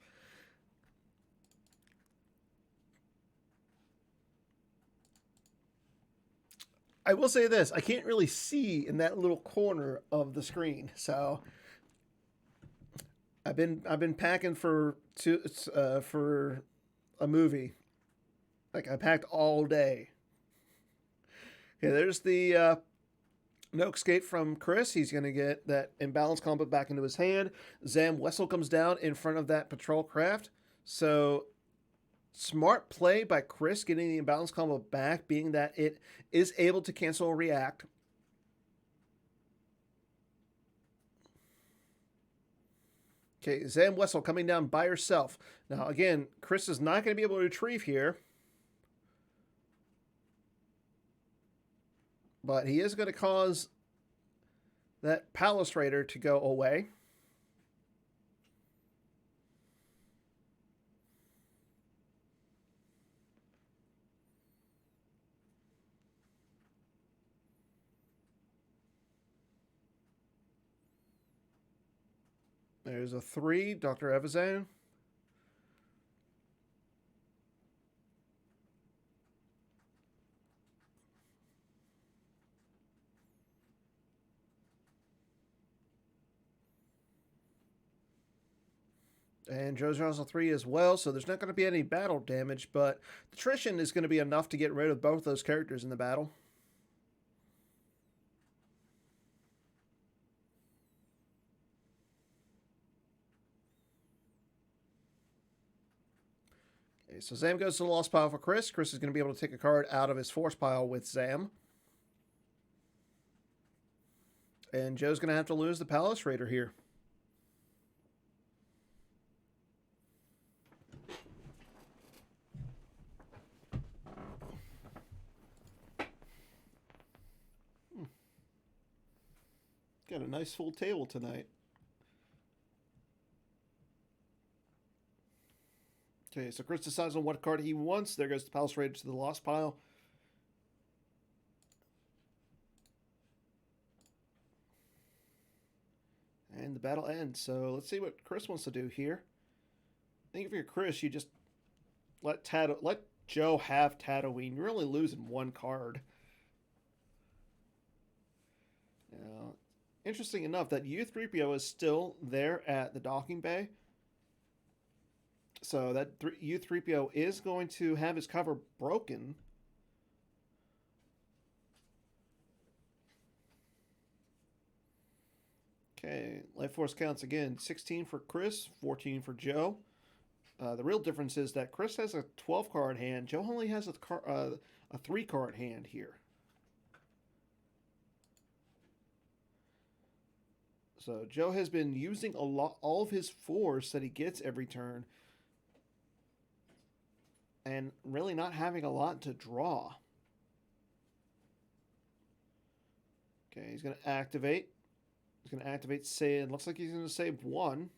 I will say this: I can't really see in that little corner of the screen, so I've been packing for a movie. Like I packed all day. Okay, there's the no escape from Chris. He's going to get that imbalance combo back into his hand. Zam Wessel comes down in front of that patrol craft. So smart play by Chris getting the imbalance combo back, being that it is able to cancel a react. Okay, Zam Wessel coming down by herself. Now, again, Chris is not going to be able to retrieve here. But he is going to cause that Palace Raider to go away. There's a 3, Dr. Evazan. And Joe's also 3 as well, so there's not going to be any battle damage, but attrition is going to be enough to get rid of both those characters in the battle. Okay, so Zam goes to the lost pile for Chris. Chris is going to be able to take a card out of his force pile with Zam. And Joe's going to have to lose the Palace Raider here. Got a nice full table tonight. Okay, so Chris decides on what card he wants. There goes the Palace Raider to the lost pile. And the battle ends. So let's see what Chris wants to do here. I think if you're Chris, you just let Joe have Tatooine. You're only losing one card. Now, interesting enough, that U3PO is still there at the docking bay. So that U3PO is going to have his cover broken. Okay, Life Force counts again. 16 for Chris, 14 for Joe. The real difference is that Chris has a 12 card hand. Joe only has a 3 card hand here. So Joe has been using all of his force that he gets every turn, and really not having a lot to draw. Okay, he's going to activate. He's going to activate save. Looks like he's going to save 1.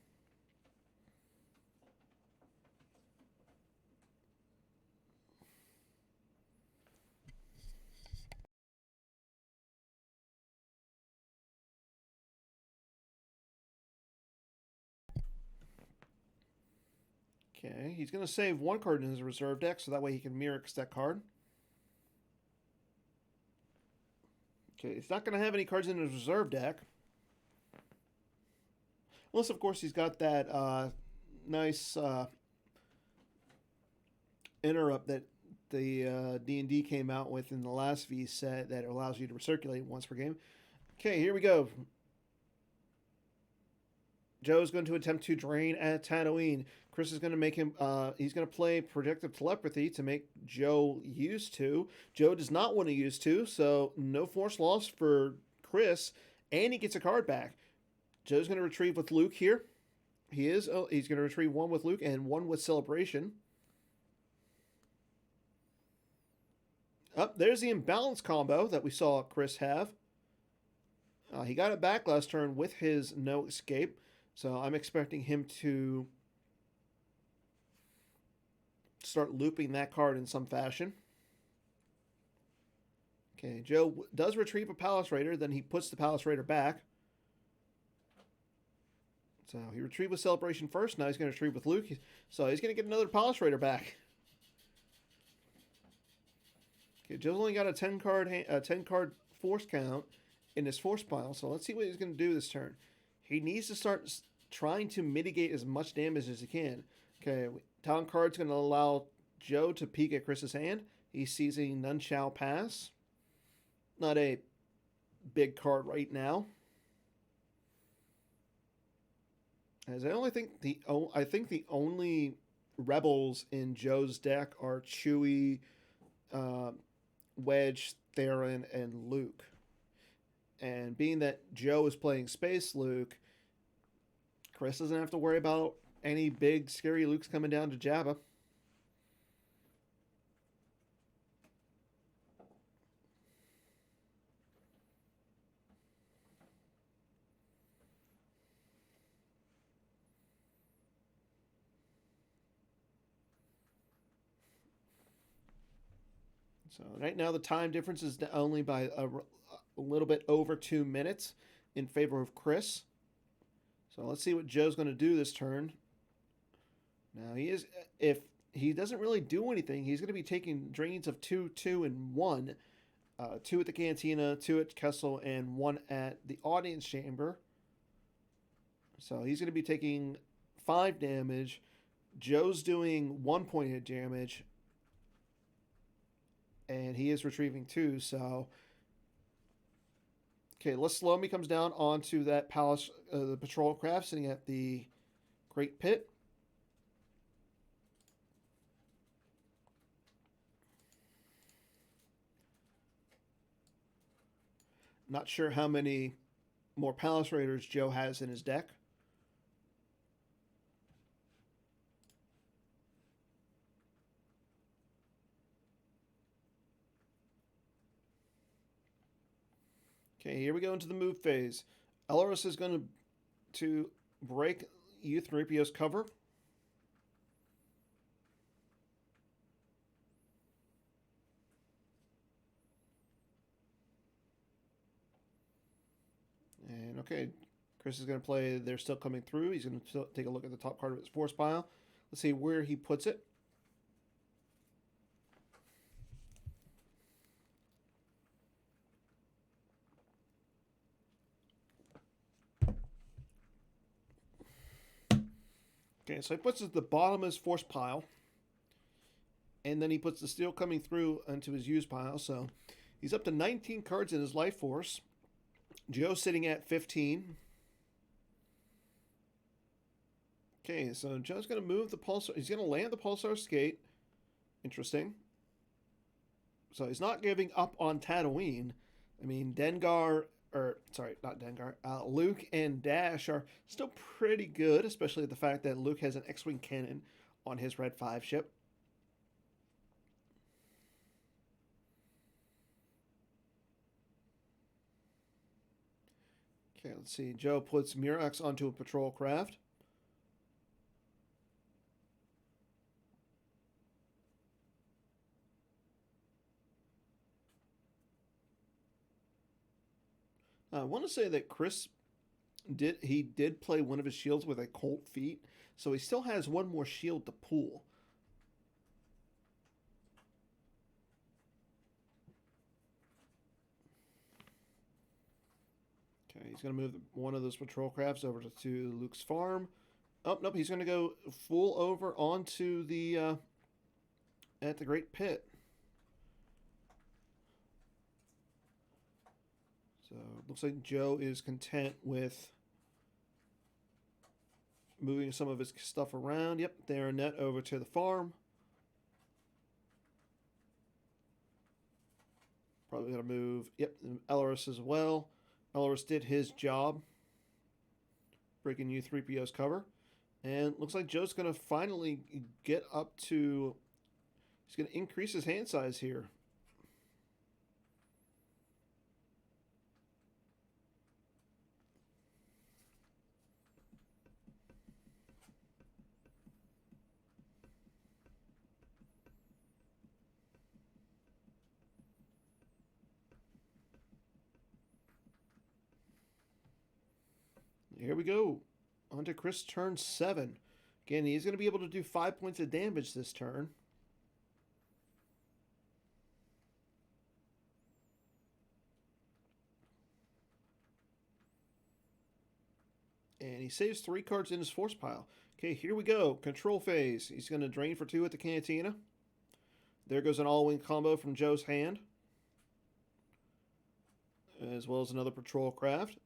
Okay, he's going to save 1 card in his reserve deck, so that way he can Mirrorix that card. Okay, he's not going to have any cards in his reserve deck. Unless, of course, he's got that nice interrupt that the D&D came out with in the last V set that allows you to recirculate once per game. Okay, here we go. Joe's going to attempt to drain at Tatooine. Chris is going to make him, he's going to play Projective Telepathy to make Joe use 2. Joe does not want to use 2, so no force loss for Chris, and he gets a card back. Joe's going to retrieve with Luke here. He's going to retrieve 1 with Luke and 1 with Celebration. There's the imbalance combo that we saw Chris have. He got it back last turn with his no escape. So I'm expecting him to start looping that card in some fashion. Okay, Joe does retrieve a Palace Raider, then he puts the Palace Raider back. So he retrieved with Celebration first, now he's going to retrieve with Luke. So he's going to get another Palace Raider back. Okay, Joe's only got a 10-card force count in his force pile, so let's see what he's going to do this turn. He needs to start trying to mitigate as much damage as he can. Okay, Talon card's going to allow Joe to peek at Chris's hand. He's seizing None Shall Pass. Not a big card right now. As I think the only rebels in Joe's deck are Chewie, Wedge, Theron, and Luke. And being that Joe is playing Space Luke, Chris doesn't have to worry about any big scary Lukes coming down to Jabba. So right now the time difference is only by a little bit over 2 minutes in favor of Chris. So let's see what Joe's going to do this turn. Now if he doesn't really do anything, he's going to be taking drains of 2, 2, and 1. 2 at the Cantina, 2 at Kessel, and 1 at the Audience Chamber. So he's going to be taking 5 damage. Joe's doing 1 point of damage. And he is retrieving 2, so... Okay, Slomi comes down onto that palace, the patrol craft sitting at the Great Pit. Not sure how many more Palace Raiders Joe has in his deck. Okay, here we go into the move phase. Elros is going to break U-3PO's cover. And okay, Chris is going to play They're Still Coming Through. He's going to take a look at the top card of his force pile. Let's see where he puts it. Okay, so he puts it at the bottom of his force pile. And then he puts the Steel Coming Through into his use pile. So he's up to 19 cards in his life force. Joe's sitting at 15. Okay, so Joe's going to move the Pulsar. He's going to land the Pulsar Skate. Interesting. So he's not giving up on Tatooine. I mean, Luke and Dash are still pretty good, especially the fact that Luke has an X-Wing cannon on his Red 5 ship. Okay, let's see. Joe puts Mirax onto a patrol craft. I want to say that Chris did play one of his shields with a Colt feat, so he still has one more shield to pull. Okay, he's going to move one of those patrol crafts over to Luke's farm. Oh, nope, he's going to go full over onto the at the Great Pit. So it looks like Joe is content with moving some of his stuff around. Yep, they're net over to the farm. Probably going to move, yep, Elros as well. Elros did his job, breaking U-3PO's cover. And looks like Joe's going to finally get up to... He's going to increase his hand size here. Here we go. On to Chris, turn 7. Again, he's going to be able to do 5 points of damage this turn. And he saves 3 cards in his force pile. Okay, here we go. Control phase. He's going to drain for 2 at the Cantina. There goes an all-wing combo from Joe's hand. As well as another patrol craft.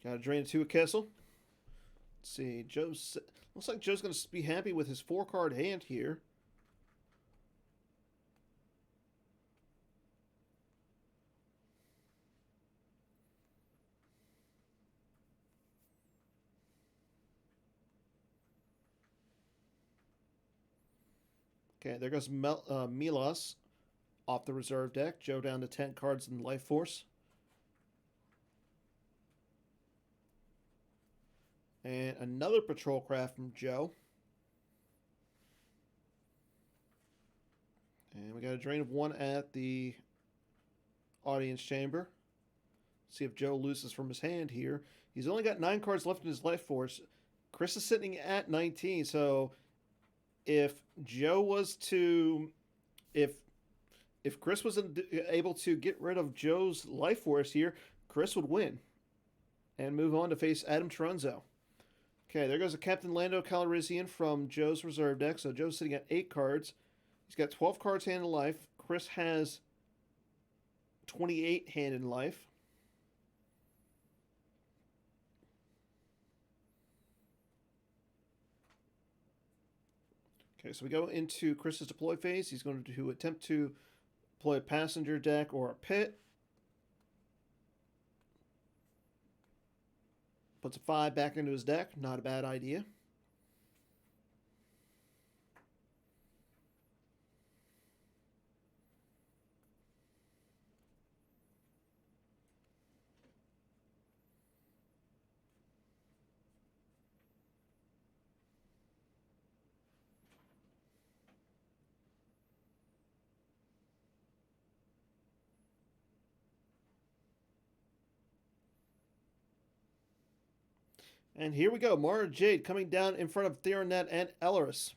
Got to drain 2 at Kessel. Let's see. Looks like Joe's going to be happy with his 4-card hand here. Okay, there goes Milos off the reserve deck. Joe down to 10 cards in Life Force. And another patrol craft from Joe. And we got a drain of 1 at the audience chamber. See if Joe loses from his hand here. He's only got 9 cards left in his Life Force. Chris is sitting at 19, so if Joe was to, if Chris wasn't able to get rid of Joe's Life Force here, Chris would win and move on to face Adam Tronzo. Okay, there goes a Captain Lando Calrissian from Joe's reserve deck. So Joe's sitting at 8 cards. He's got 12 cards hand in life. Chris has 28 hand in life. Okay, so we go into Chris's deploy phase. He's going to attempt to deploy a passenger deck or a pit. Puts a 5 back into his deck. Not a bad idea. And here we go. Mara Jade coming down in front of Theronet and Elris.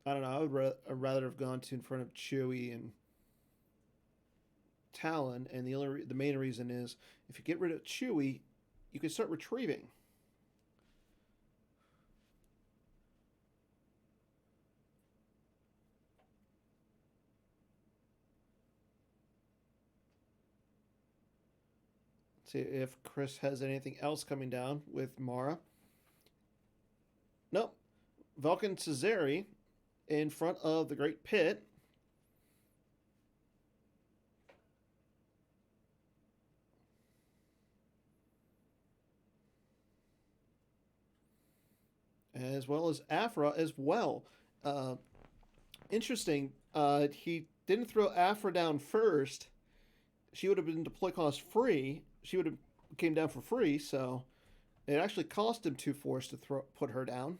I don't know. I would rather have gone to in front of Chewie and Talon. And the main reason is if you get rid of Chewie, you can start retrieving. See if Chris has anything else coming down with Mara. Nope. Vulcan Cesare in front of the Great Pit. As well as Afra as well. Interesting. He didn't throw Afra down first. She would have been deploy cost free. She would have came down for free, so it actually cost him 2 force to put her down.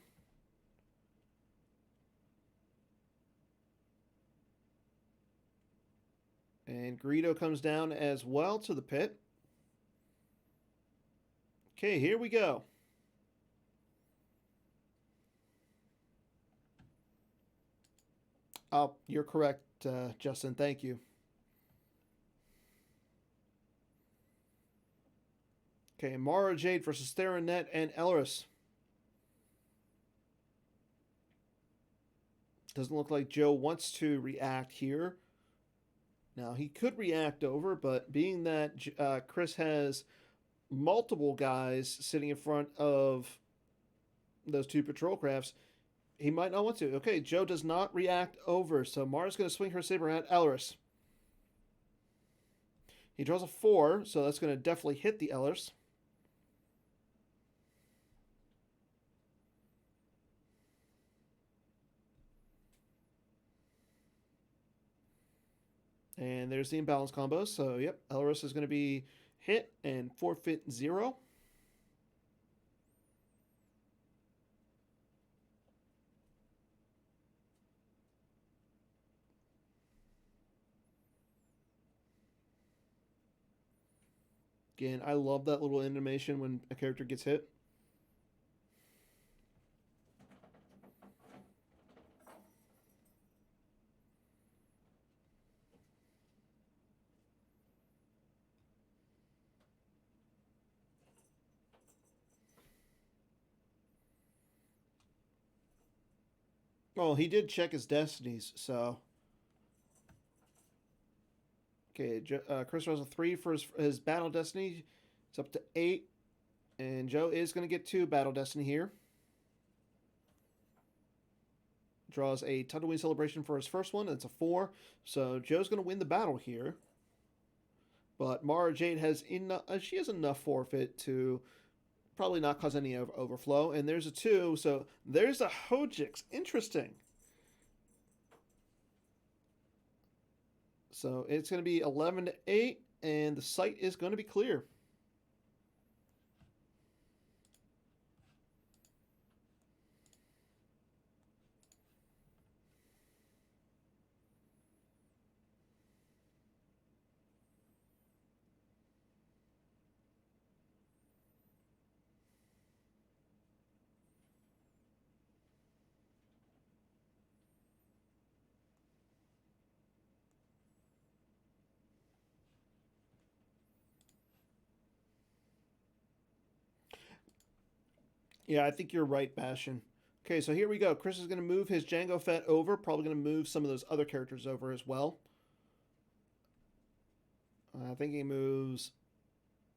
And Greedo comes down as well to the pit. Okay, here we go. Oh, you're correct, Justin. Thank you. Okay, Mara Jade versus Theronet and Elris. Doesn't look like Joe wants to react here. Now, he could react over, but being that Chris has multiple guys sitting in front of those 2 patrol crafts, he might not want to. Okay, Joe does not react over, so Mara's going to swing her saber at Elris. He draws a 4, so that's going to definitely hit the Elris. And there's the imbalance combo. So, yep, Elris is going to be hit and forfeit 0. Again, I love that little animation when a character gets hit. Well, he did check his destinies, so. Okay, Chris rolls a 3 for his battle destiny. It's up to 8. And Joe is going to get 2 battle destiny here. Draws a Tatooine celebration for his first one. It's a 4. So Joe's going to win the battle here. But Mara Jade has enough. She has enough forfeit to probably not cause any overflow. And there's a 2. So there's a Hojix. Interesting. So it's going to be 11 to 8. And the site is going to be clear. Yeah, I think you're right, Bastion. Okay, so here we go. Chris is going to move his Jango Fett over. Probably going to move some of those other characters over as well. I think he moves.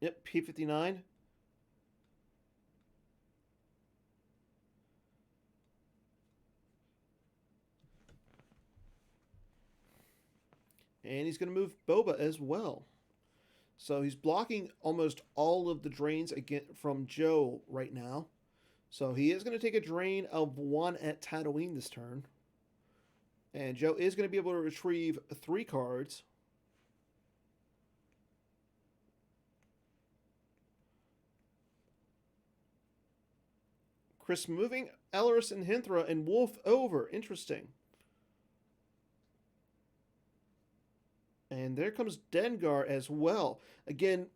Yep, P59. And he's going to move Boba as well. So he's blocking almost all of the drains again from Joe right now. So he is going to take a drain of 1 at Tatooine this turn. And Joe is going to be able to retrieve 3 cards. Chris moving Elris and Hinthra and Wolf over. Interesting. And there comes Dengar as well. Again,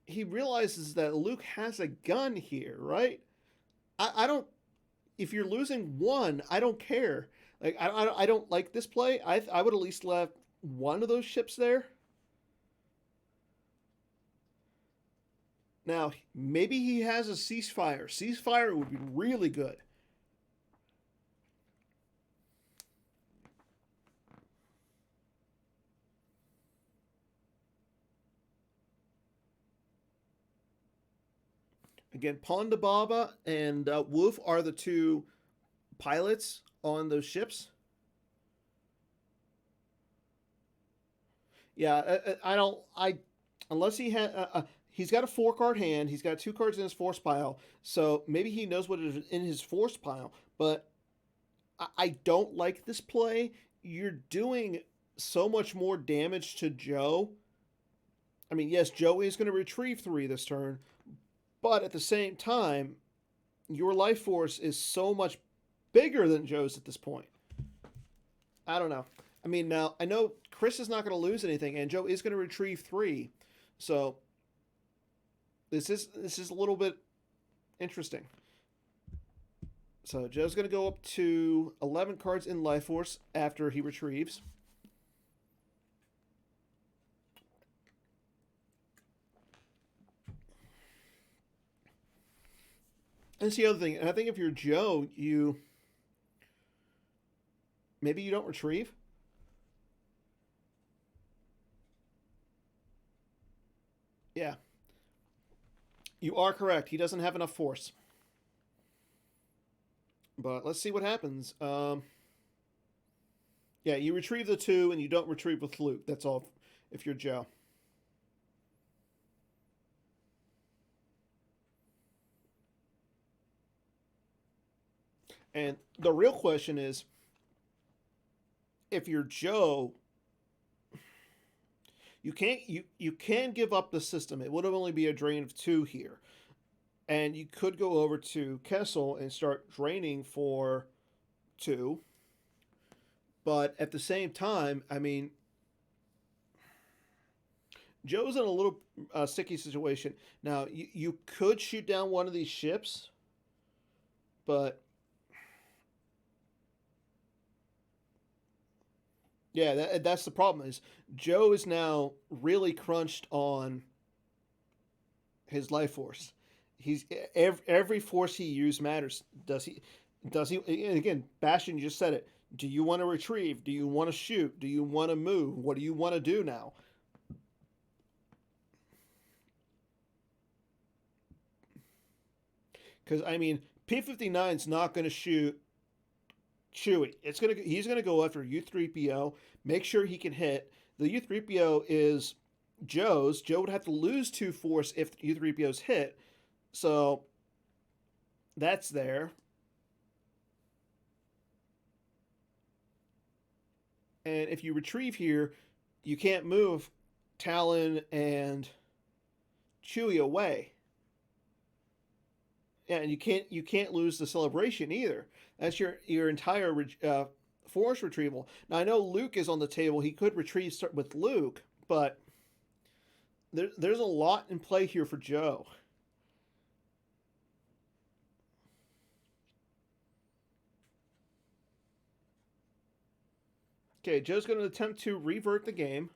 he realizes that Luke has a gun here, right? I don't. If you're losing 1, I don't care. Like I don't like this play. I would at least left 1 of those ships there. Now maybe he has a ceasefire. Ceasefire would be really good. Again, Ponda Baba and Wolf are the 2 pilots on those ships. Yeah, I don't. I unless he had. He's got a 4-card hand. He's got 2 cards in his force pile. So maybe he knows what is in his force pile. But I don't like this play. You're doing so much more damage to Joe. I mean, yes, Joe is going to retrieve 3 this turn, but at the same time, your life force is so much bigger than Joe's at this point. I don't know. I mean, now I know Chris is not going to lose anything, and Joe is going to retrieve 3. So this is a little bit interesting. So Joe's going to go up to 11 cards in life force after he retrieves. And that's the other thing. And I think if you're Joe, maybe you don't retrieve. Yeah. You are correct. He doesn't have enough force. But let's see what happens. Yeah, you retrieve the 2 and you don't retrieve with Luke. That's all if you're Joe. And the real question is, if you're Joe, you can give up the system. It would only be a drain of 2 here. And you could go over to Kessel and start draining for 2. But at the same time, I mean, Joe's in a little sticky situation. Now, you could shoot down one of these ships, but yeah, that's the problem. Is Joe is now really crunched on his life force. He's every force he used matters. Does he? Does he? And again, Bastion, you just said it. Do you want to retrieve? Do you want to shoot? Do you want to move? What do you want to do now? Because I mean, P-59 is not going to shoot Chewie. He's gonna go after U-3PO. Make sure he can hit. The U-3PO is Joe's. Joe would have to lose 2 force if U-3PO's hit. So that's there. And if you retrieve here, you can't move Talon and Chewie away. Yeah, and you can't lose the celebration either. That's your entire force retrieval. Now I know Luke is on the table. He could retrieve start with Luke, but there's a lot in play here for Joe. Okay, Joe's going to attempt to revert the game.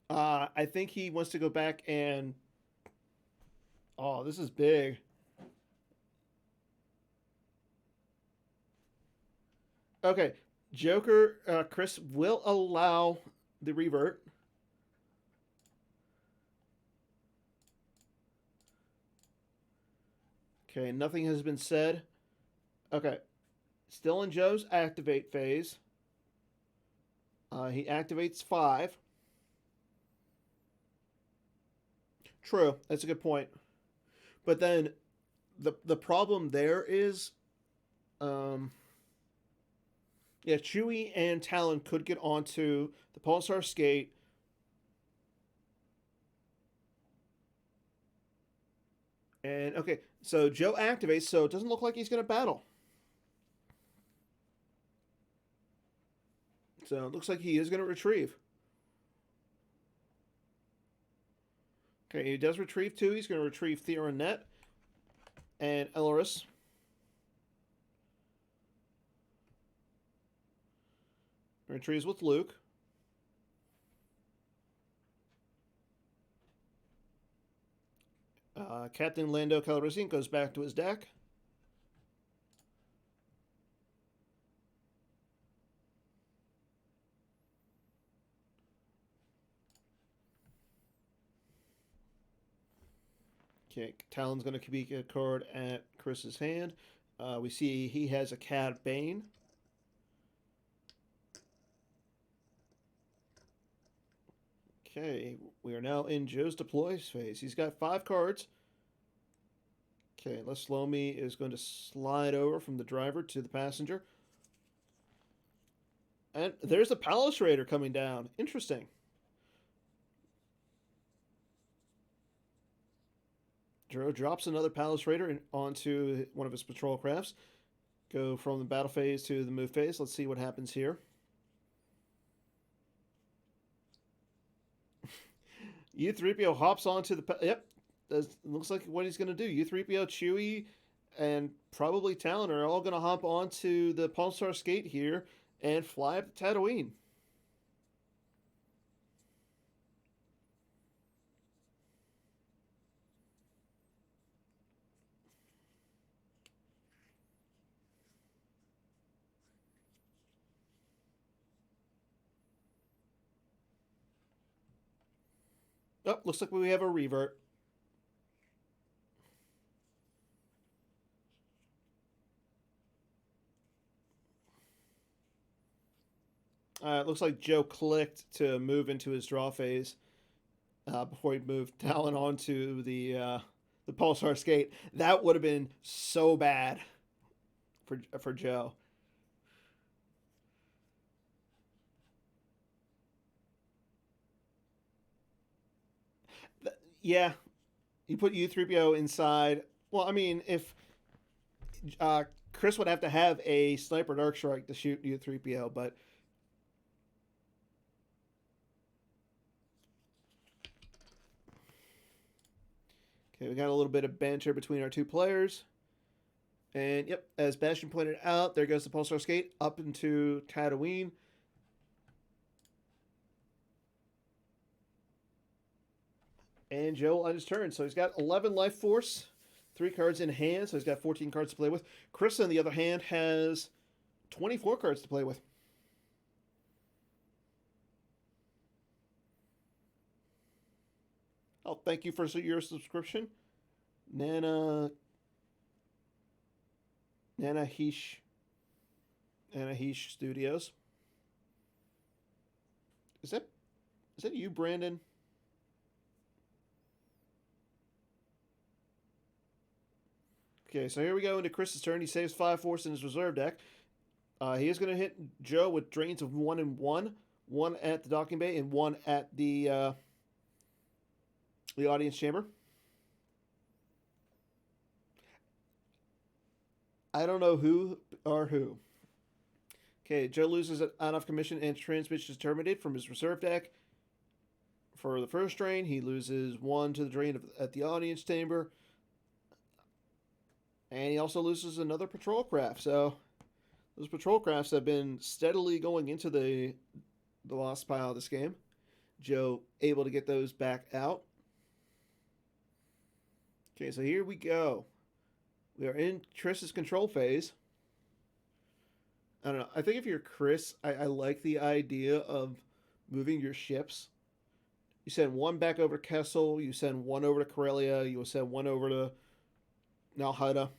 I think he wants to go back and. Oh, this is big. Okay, Joker Chris will allow the revert. Okay, nothing has been said. Okay, still in Joe's activate phase. He activates 5. True, that's a good point. But then the problem there is, um, yeah, Chewie and Talon could get onto the Pulsar skate. And okay, so Joe activates, so it doesn't look like he's going to battle. So it looks like he is going to retrieve. Okay, he does retrieve 2. He's going to retrieve Theron Net and Elorus. Retrieves with Luke. Captain Lando Calrissian goes back to his deck. Okay, Talon's going to keep a card at Chris's hand. We see he has a Cad Bane. Okay, we are now in Joe's deploy phase. He's got 5 cards. Okay, Les Lomi is going to slide over from the driver to the passenger. And there's a Palace Raider coming down. Interesting. Joe drops another Palace Raider onto one of his patrol crafts. Go from the battle phase to the move phase. Let's see what happens here. U-3PO hops onto the... Yep, looks like what he's going to do. U-3PO, Chewie, and probably Talon are all going to hop onto the Pulsar skate here and fly up to Tatooine. Oh, looks like we have a revert. It looks like Joe clicked to move into his draw phase before he moved Talon onto the Pulsar skate. That would have been so bad for Joe. Yeah, you put U-3PO inside. Well, I mean, if Chris would have to have a sniper dark strike to shoot U-3PO, but we got a little bit of banter between our two players. And yep, as Bastion pointed out, there goes the Pulsar Skate up into Tatooine. And Joe on his turn. So he's got 11 life force, 3 cards in hand, so he's got 14 cards to play with. Chris, on the other hand, has 24 cards to play with. Oh, thank you for your subscription. Nana Heesh Studios. Is that you, Brandon? Okay, so here we go into Chris's turn. He saves 5 force in his reserve deck. He is going to hit Joe with drains of 1 and 1. 1 at the docking bay and 1 at the audience chamber. I don't know who or who. Okay, Joe loses an on-off commission and transmission is terminated from his reserve deck. For the first drain, he loses 1 to the drain at the audience chamber. And he also loses another patrol craft. So those patrol crafts have been steadily going into the lost pile of this game. Joe able to get those back out. Okay, so here we go. We are in Chris's control phase. I don't know. I think if you're Chris, I like the idea of moving your ships. You send 1 back over to Kessel. You send 1 over to Corellia. You will send 1 over to Nalhada.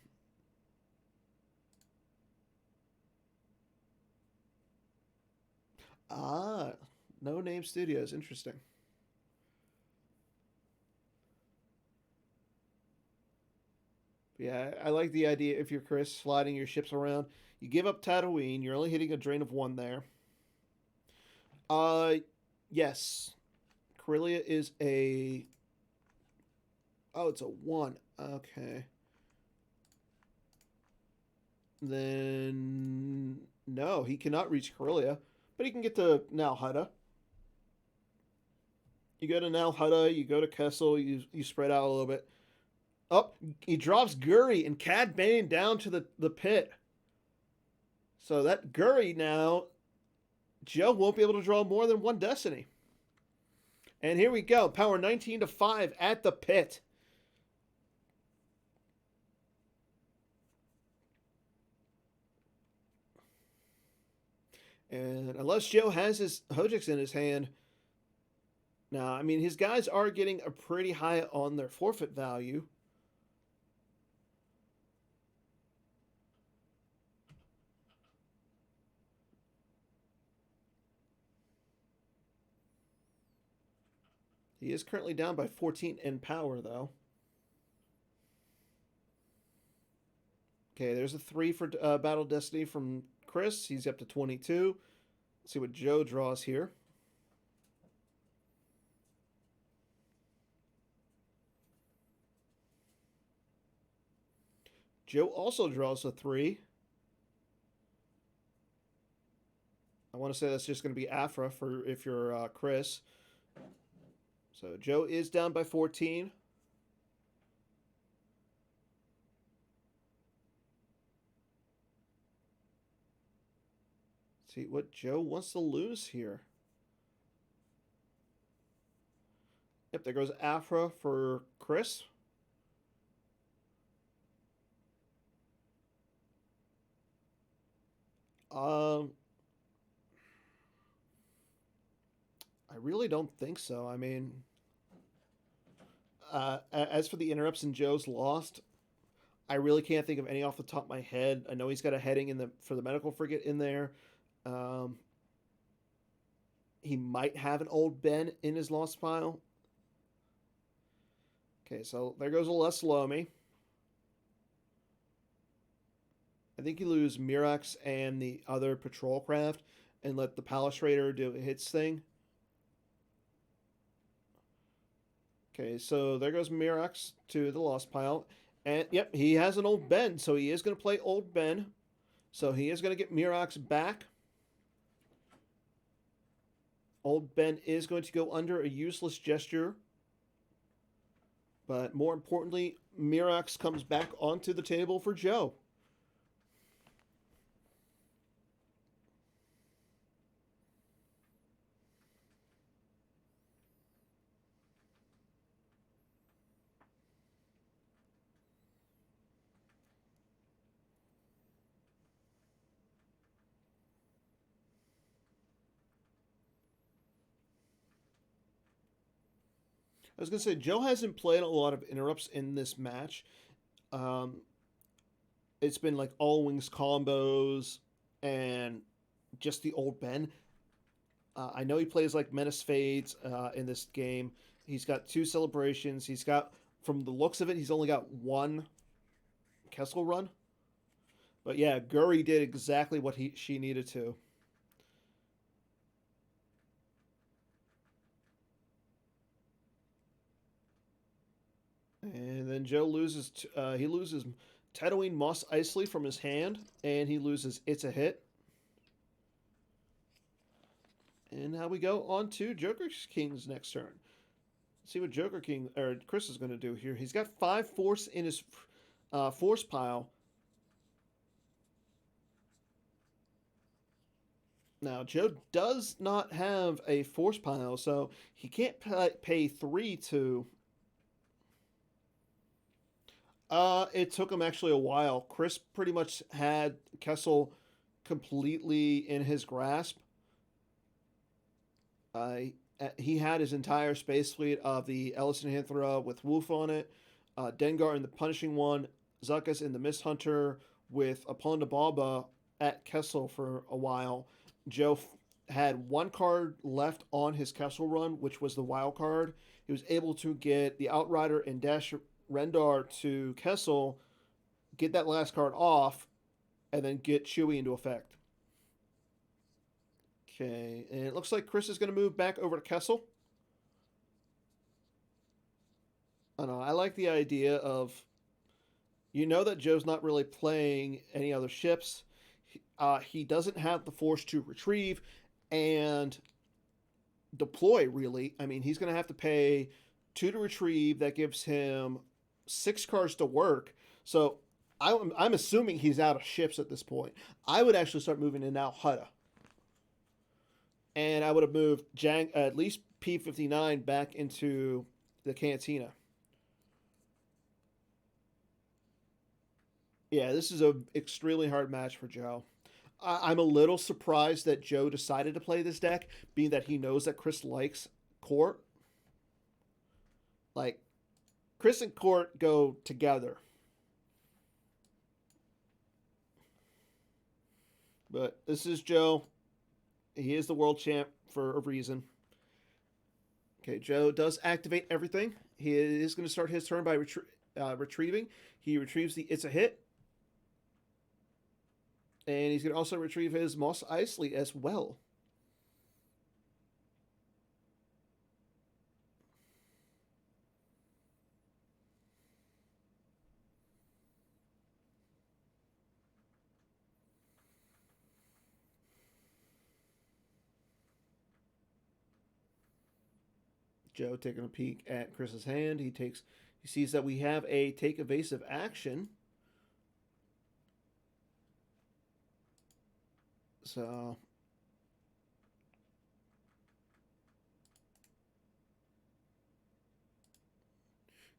Ah, No Name Studios. Interesting. Yeah, I like the idea if you're Chris sliding your ships around. You give up Tatooine. You're only hitting a drain of 1 there. Yes. Corellia is a... Oh, it's a 1. Okay. Then... No, he cannot reach Corellia. But he can get to Nalhada. You go to Nalhada, you go to Kessel, you spread out a little bit. Oh, he drops Guri and Cad Bane down to the pit. So that Guri now, Joe won't be able to draw more than 1 Destiny. And here we go, power 19 to 5 at the pit. And unless Joe has his Hojix in his hand, now, I mean, his guys are getting a pretty high on their forfeit value. He is currently down by 14 in power, though. Okay, there's a 3 for Battle Destiny from Chris. He's up to 22. Let's see what Joe draws here. Joe also draws a 3. I want to say that's just going to be Afra for if you're Chris. So Joe is down by 14. Let's see what Joe wants to lose here. Yep, there goes Afra for Chris. I really don't think so. I mean, as for the interrupts in Joe's Lost, I really can't think of any off the top of my head. I know he's got a heading for the medical frigate in there. He might have an old Ben in his Lost pile. Okay, so there goes a Les Lomi. I think you lose Mirax and the other patrol craft and let the Palace Raider do its thing. Okay, so there goes Mirax to the Lost pile. And, yep, he has an old Ben, so he is going to play old Ben. So he is going to get Mirax back. Old Ben is going to go under a useless gesture. But more importantly, Mirax comes back onto the table for Joe. I was going to say, Joe hasn't played a lot of interrupts in this match. Um, it's been like all wings combos and just the old Ben. I know he plays like Menace Fades in this game. He's got 2 celebrations. He's got, from the looks of it, he's only got 1 Kessel run. But yeah, Guri did exactly what she needed to. And then Joe loses. He loses Tatooine Moss Eisley from his hand, and he loses It's a Hit. And now we go on to Joker King's next turn. Let's see what Joker King or Chris is going to do here. He's got 5 force in his force pile. Now Joe does not have a force pile, so he can't pay 3 to. It took him actually a while. Chris pretty much had Kessel completely in his grasp. He had his entire space fleet of the Ellison Hanthra with Wolf on it, Dengar in the Punishing One, Zuckus in the Mist Hunter with Aponda Baba at Kessel for a while. Joe had 1 card left on his Kessel run, which was the wild card. He was able to get the Outrider and Dash Rendar to Kessel, get that last card off, and then get Chewie into effect. Okay, and it looks like Chris is going to move back over to Kessel. I don't know. I like the idea of, you know, that Joe's not really playing any other ships. He doesn't have the force to retrieve and deploy, really. I mean, he's going to have to pay 2 to retrieve. That gives him 6 cards to work. So I'm assuming he's out of ships at this point. I would actually start moving in now Hutta. And I would have moved at least P-59 back into the Cantina. Yeah, this is an extremely hard match for Joe. I'm a little surprised that Joe decided to play this deck, being that he knows that Chris likes Court. Like, Chris and Court go together. But this is Joe. He is the world champ for a reason. Okay, Joe does activate everything. He is going to start his turn by retrieving. He retrieves the It's a Hit. And he's going to also retrieve his Mos Eisley as well. Joe taking a peek at Chris's hand. He sees that we have a take evasive action. So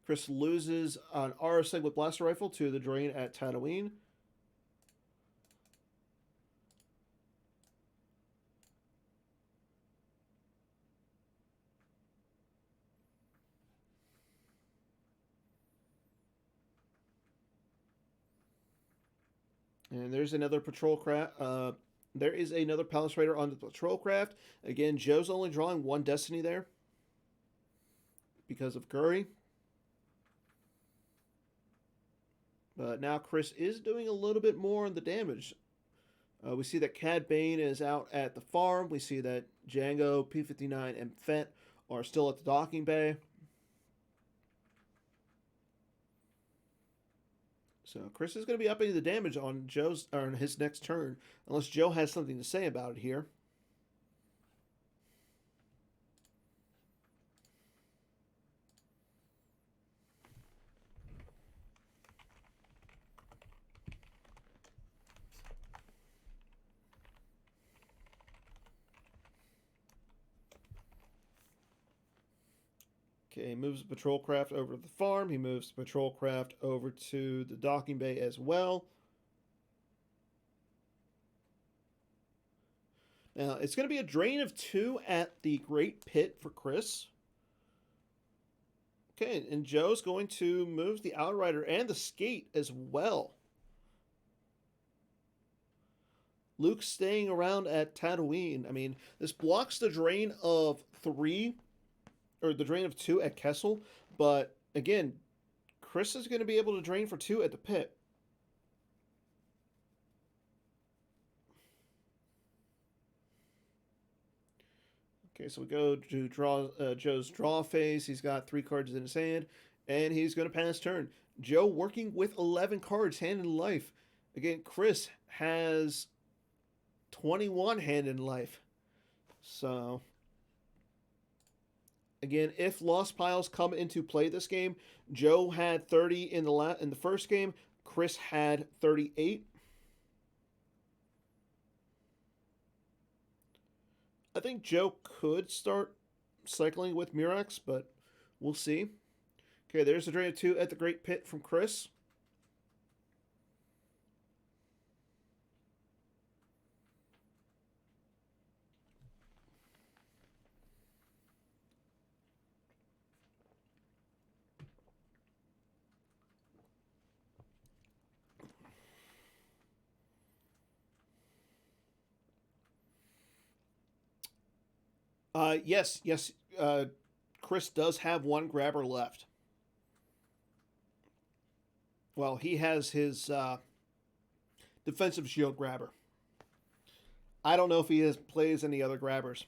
Chris loses an RSA with blaster rifle to the drain at Tatooine. And there's another patrol craft. There is another Palace Raider on the patrol craft. Again, Joe's only drawing 1 Destiny there because of Guri. But now Chris is doing a little bit more on the damage. We see that Cad Bane is out at the farm. We see that Django, P-59, and Fett are still at the docking bay. So Chris is going to be upping the damage on his next turn, unless Joe has something to say about it here. Okay, he moves the patrol craft over to the farm. He moves the patrol craft over to the docking bay as well. Now, it's going to be a drain of 2 at the Great Pit for Chris. Okay, and Joe's going to move the Outrider and the Skate as well. Luke's staying around at Tatooine. I mean, this blocks the drain of 3, or the drain of 2 at Kessel, but again, Chris is going to be able to drain for 2 at the pit. Okay, so we go to draw Joe's draw phase. He's got 3 cards in his hand, and he's going to pass turn. Joe working with 11 cards, hand in life. Again, Chris has 21 hand in life. So, again, if lost piles come into play this game, Joe had 30 in the first game. Chris had 38. I think Joe could start cycling with Murex, but we'll see. Okay, there's the drain of 2 at the Great Pit from Chris. Yes. Chris does have 1 grabber left. Well, he has his defensive shield grabber. I don't know if he plays any other grabbers.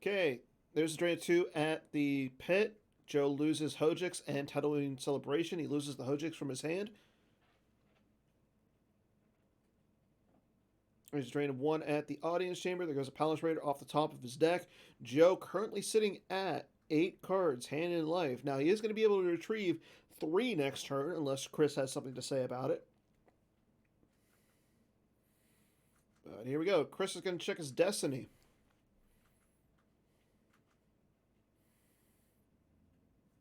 Okay, there's a drain of 2 at the pit. Joe loses Hojix and Tatooine Celebration. He loses the Hojix from his hand. There's a drain of 1 at the audience chamber. There goes a Palace Raider off the top of his deck. Joe currently sitting at 8 cards, hand in life. Now, he is going to be able to retrieve 3 next turn, unless Chris has something to say about it. But here we go. Chris is going to check his destiny.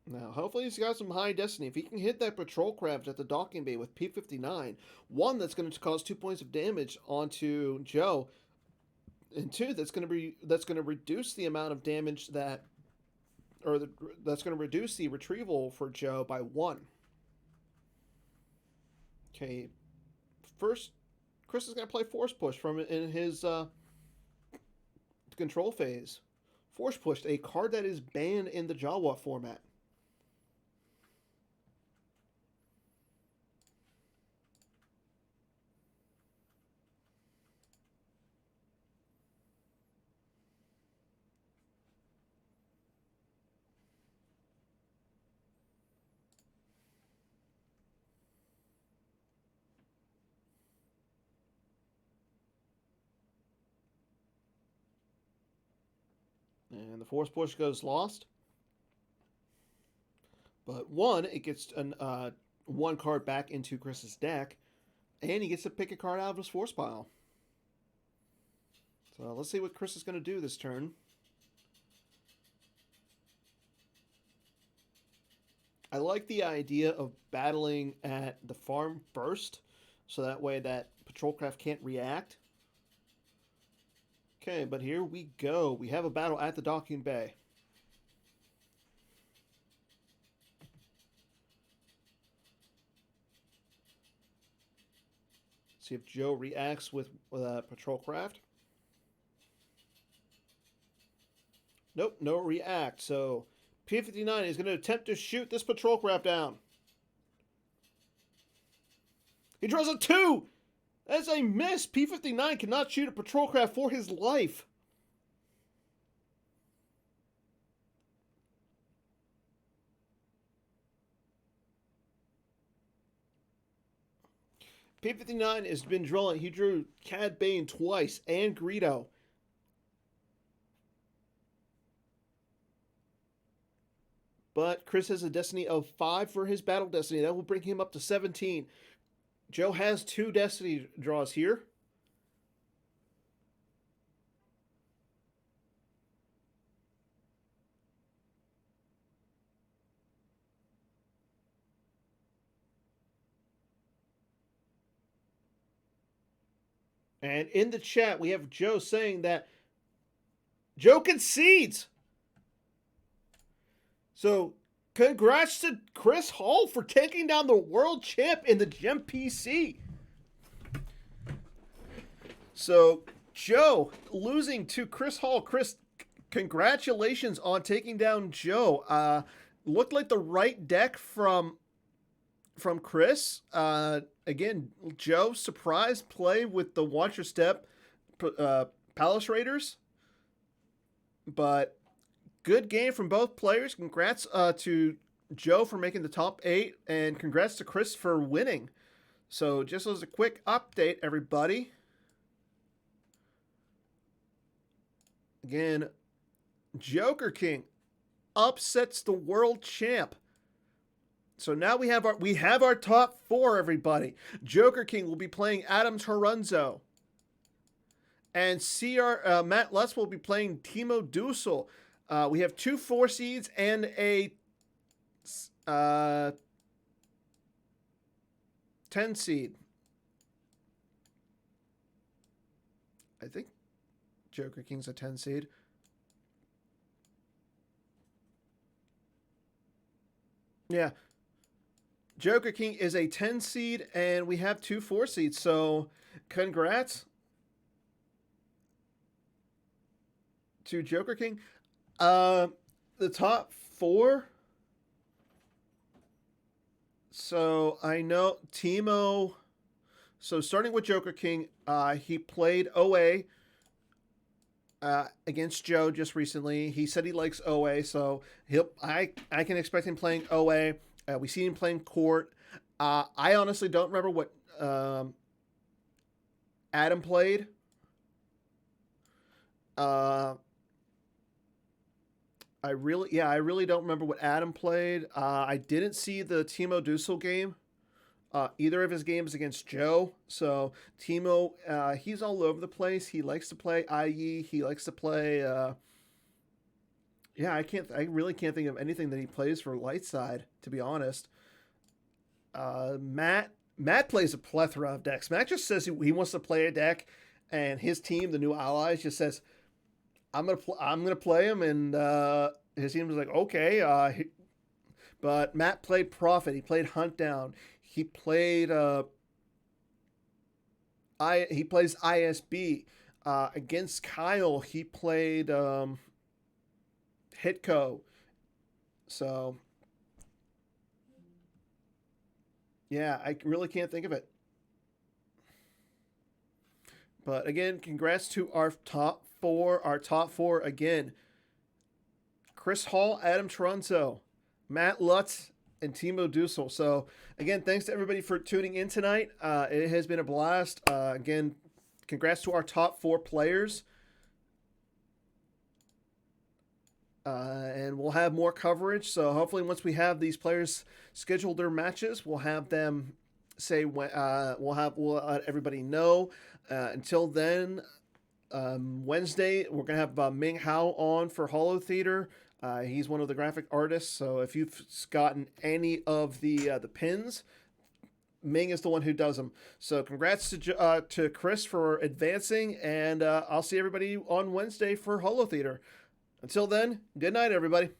Now, hopefully he's got some high destiny. If he can hit that patrol craft at the docking bay with P-59, 1, that's going to cause 2 points of damage onto Joe, and 2, that's going to reduce the amount of damage that's going to reduce the retrieval for Joe by 1. Okay, first, Chris is going to play Force Push from in his control phase. Force Pushed, a card that is banned in the Jawa format. And the Force Push goes lost. But 1, it gets 1 card back into Chris's deck, and he gets to pick a card out of his force pile. So let's see what Chris is going to do this turn. I like the idea of battling at the farm first, so that way that Patrolcraft can't react. Okay, but here we go. We have a battle at the docking bay. See if Joe reacts with Patrolcraft. Nope, no react. So P-59 is going to attempt to shoot this Patrolcraft down. He draws a 2! That's a miss! P-59 cannot shoot a Patrolcraft for his life. P-59 has been drawing. He drew Cad Bane twice and Greedo. But Chris has a destiny of 5 for his battle destiny. That will bring him up to 17. Joe has 2 destiny draws here. And in the chat, we have Joe saying that Joe concedes. So, congrats to Chris Hall for taking down the world champ in the GEMPC. So, Joe losing to Chris Hall. Chris, congratulations on taking down Joe. Looked like the right deck from Chris. Again, Joe, surprise play with the Watch Your Step Palace Raiders. But good game from both players. Congrats to Joe for making the top 8, and congrats to Chris for winning. So just as a quick update, everybody. Again, Joker King upsets the world champ. So now we have our top 4, everybody. Joker King will be playing Adam Toronzo. And Matt Lutz will be playing Timo Dussel. We have 2 4 seeds and a 10 seed. I think Joker King's a 10 seed. Yeah. Joker King is a 10 seed, and we have 2 4 seeds. So congrats to Joker King. The top 4. So I know Timo. So starting with Joker King, he played OA against Joe just recently. He said he likes OA, so I can expect him playing OA. We see him playing court. I honestly don't remember what Adam played. I really don't remember what Adam played. I didn't see the Timo Dussel game. Either of his games against Joe. So Timo, he's all over the place. He likes to play IE. He likes to play. I really can't think of anything that he plays for light side, to be honest. Matt plays a plethora of decks. Matt just says he wants to play a deck, and his team, the New Allies, just says, I'm gonna play him, and his team was like, okay. But Matt played Prophet. He played Hunt Down. He played he plays ISB. Against Kyle, he played Hitco. So yeah, I really can't think of it. But again, congrats to our top 4. Our top 4 again: Chris Hall, Adam Toronzo, Matt Lutz, and Timo Dussel. So again, thanks to everybody for tuning in tonight. It has been a blast. Again, congrats to our top 4 players. And we'll have more coverage. So hopefully once we have these players schedule their matches, we'll have them say when we'll let everybody know. Until then, Wednesday we're gonna have Ming Hao on for Hollow Theater. He's one of the graphic artists, so if you've gotten any of the pins, Ming is the one who does them. So congrats to Chris for advancing, and I'll see everybody on Wednesday for Hollow Theater. Until then, good night, everybody.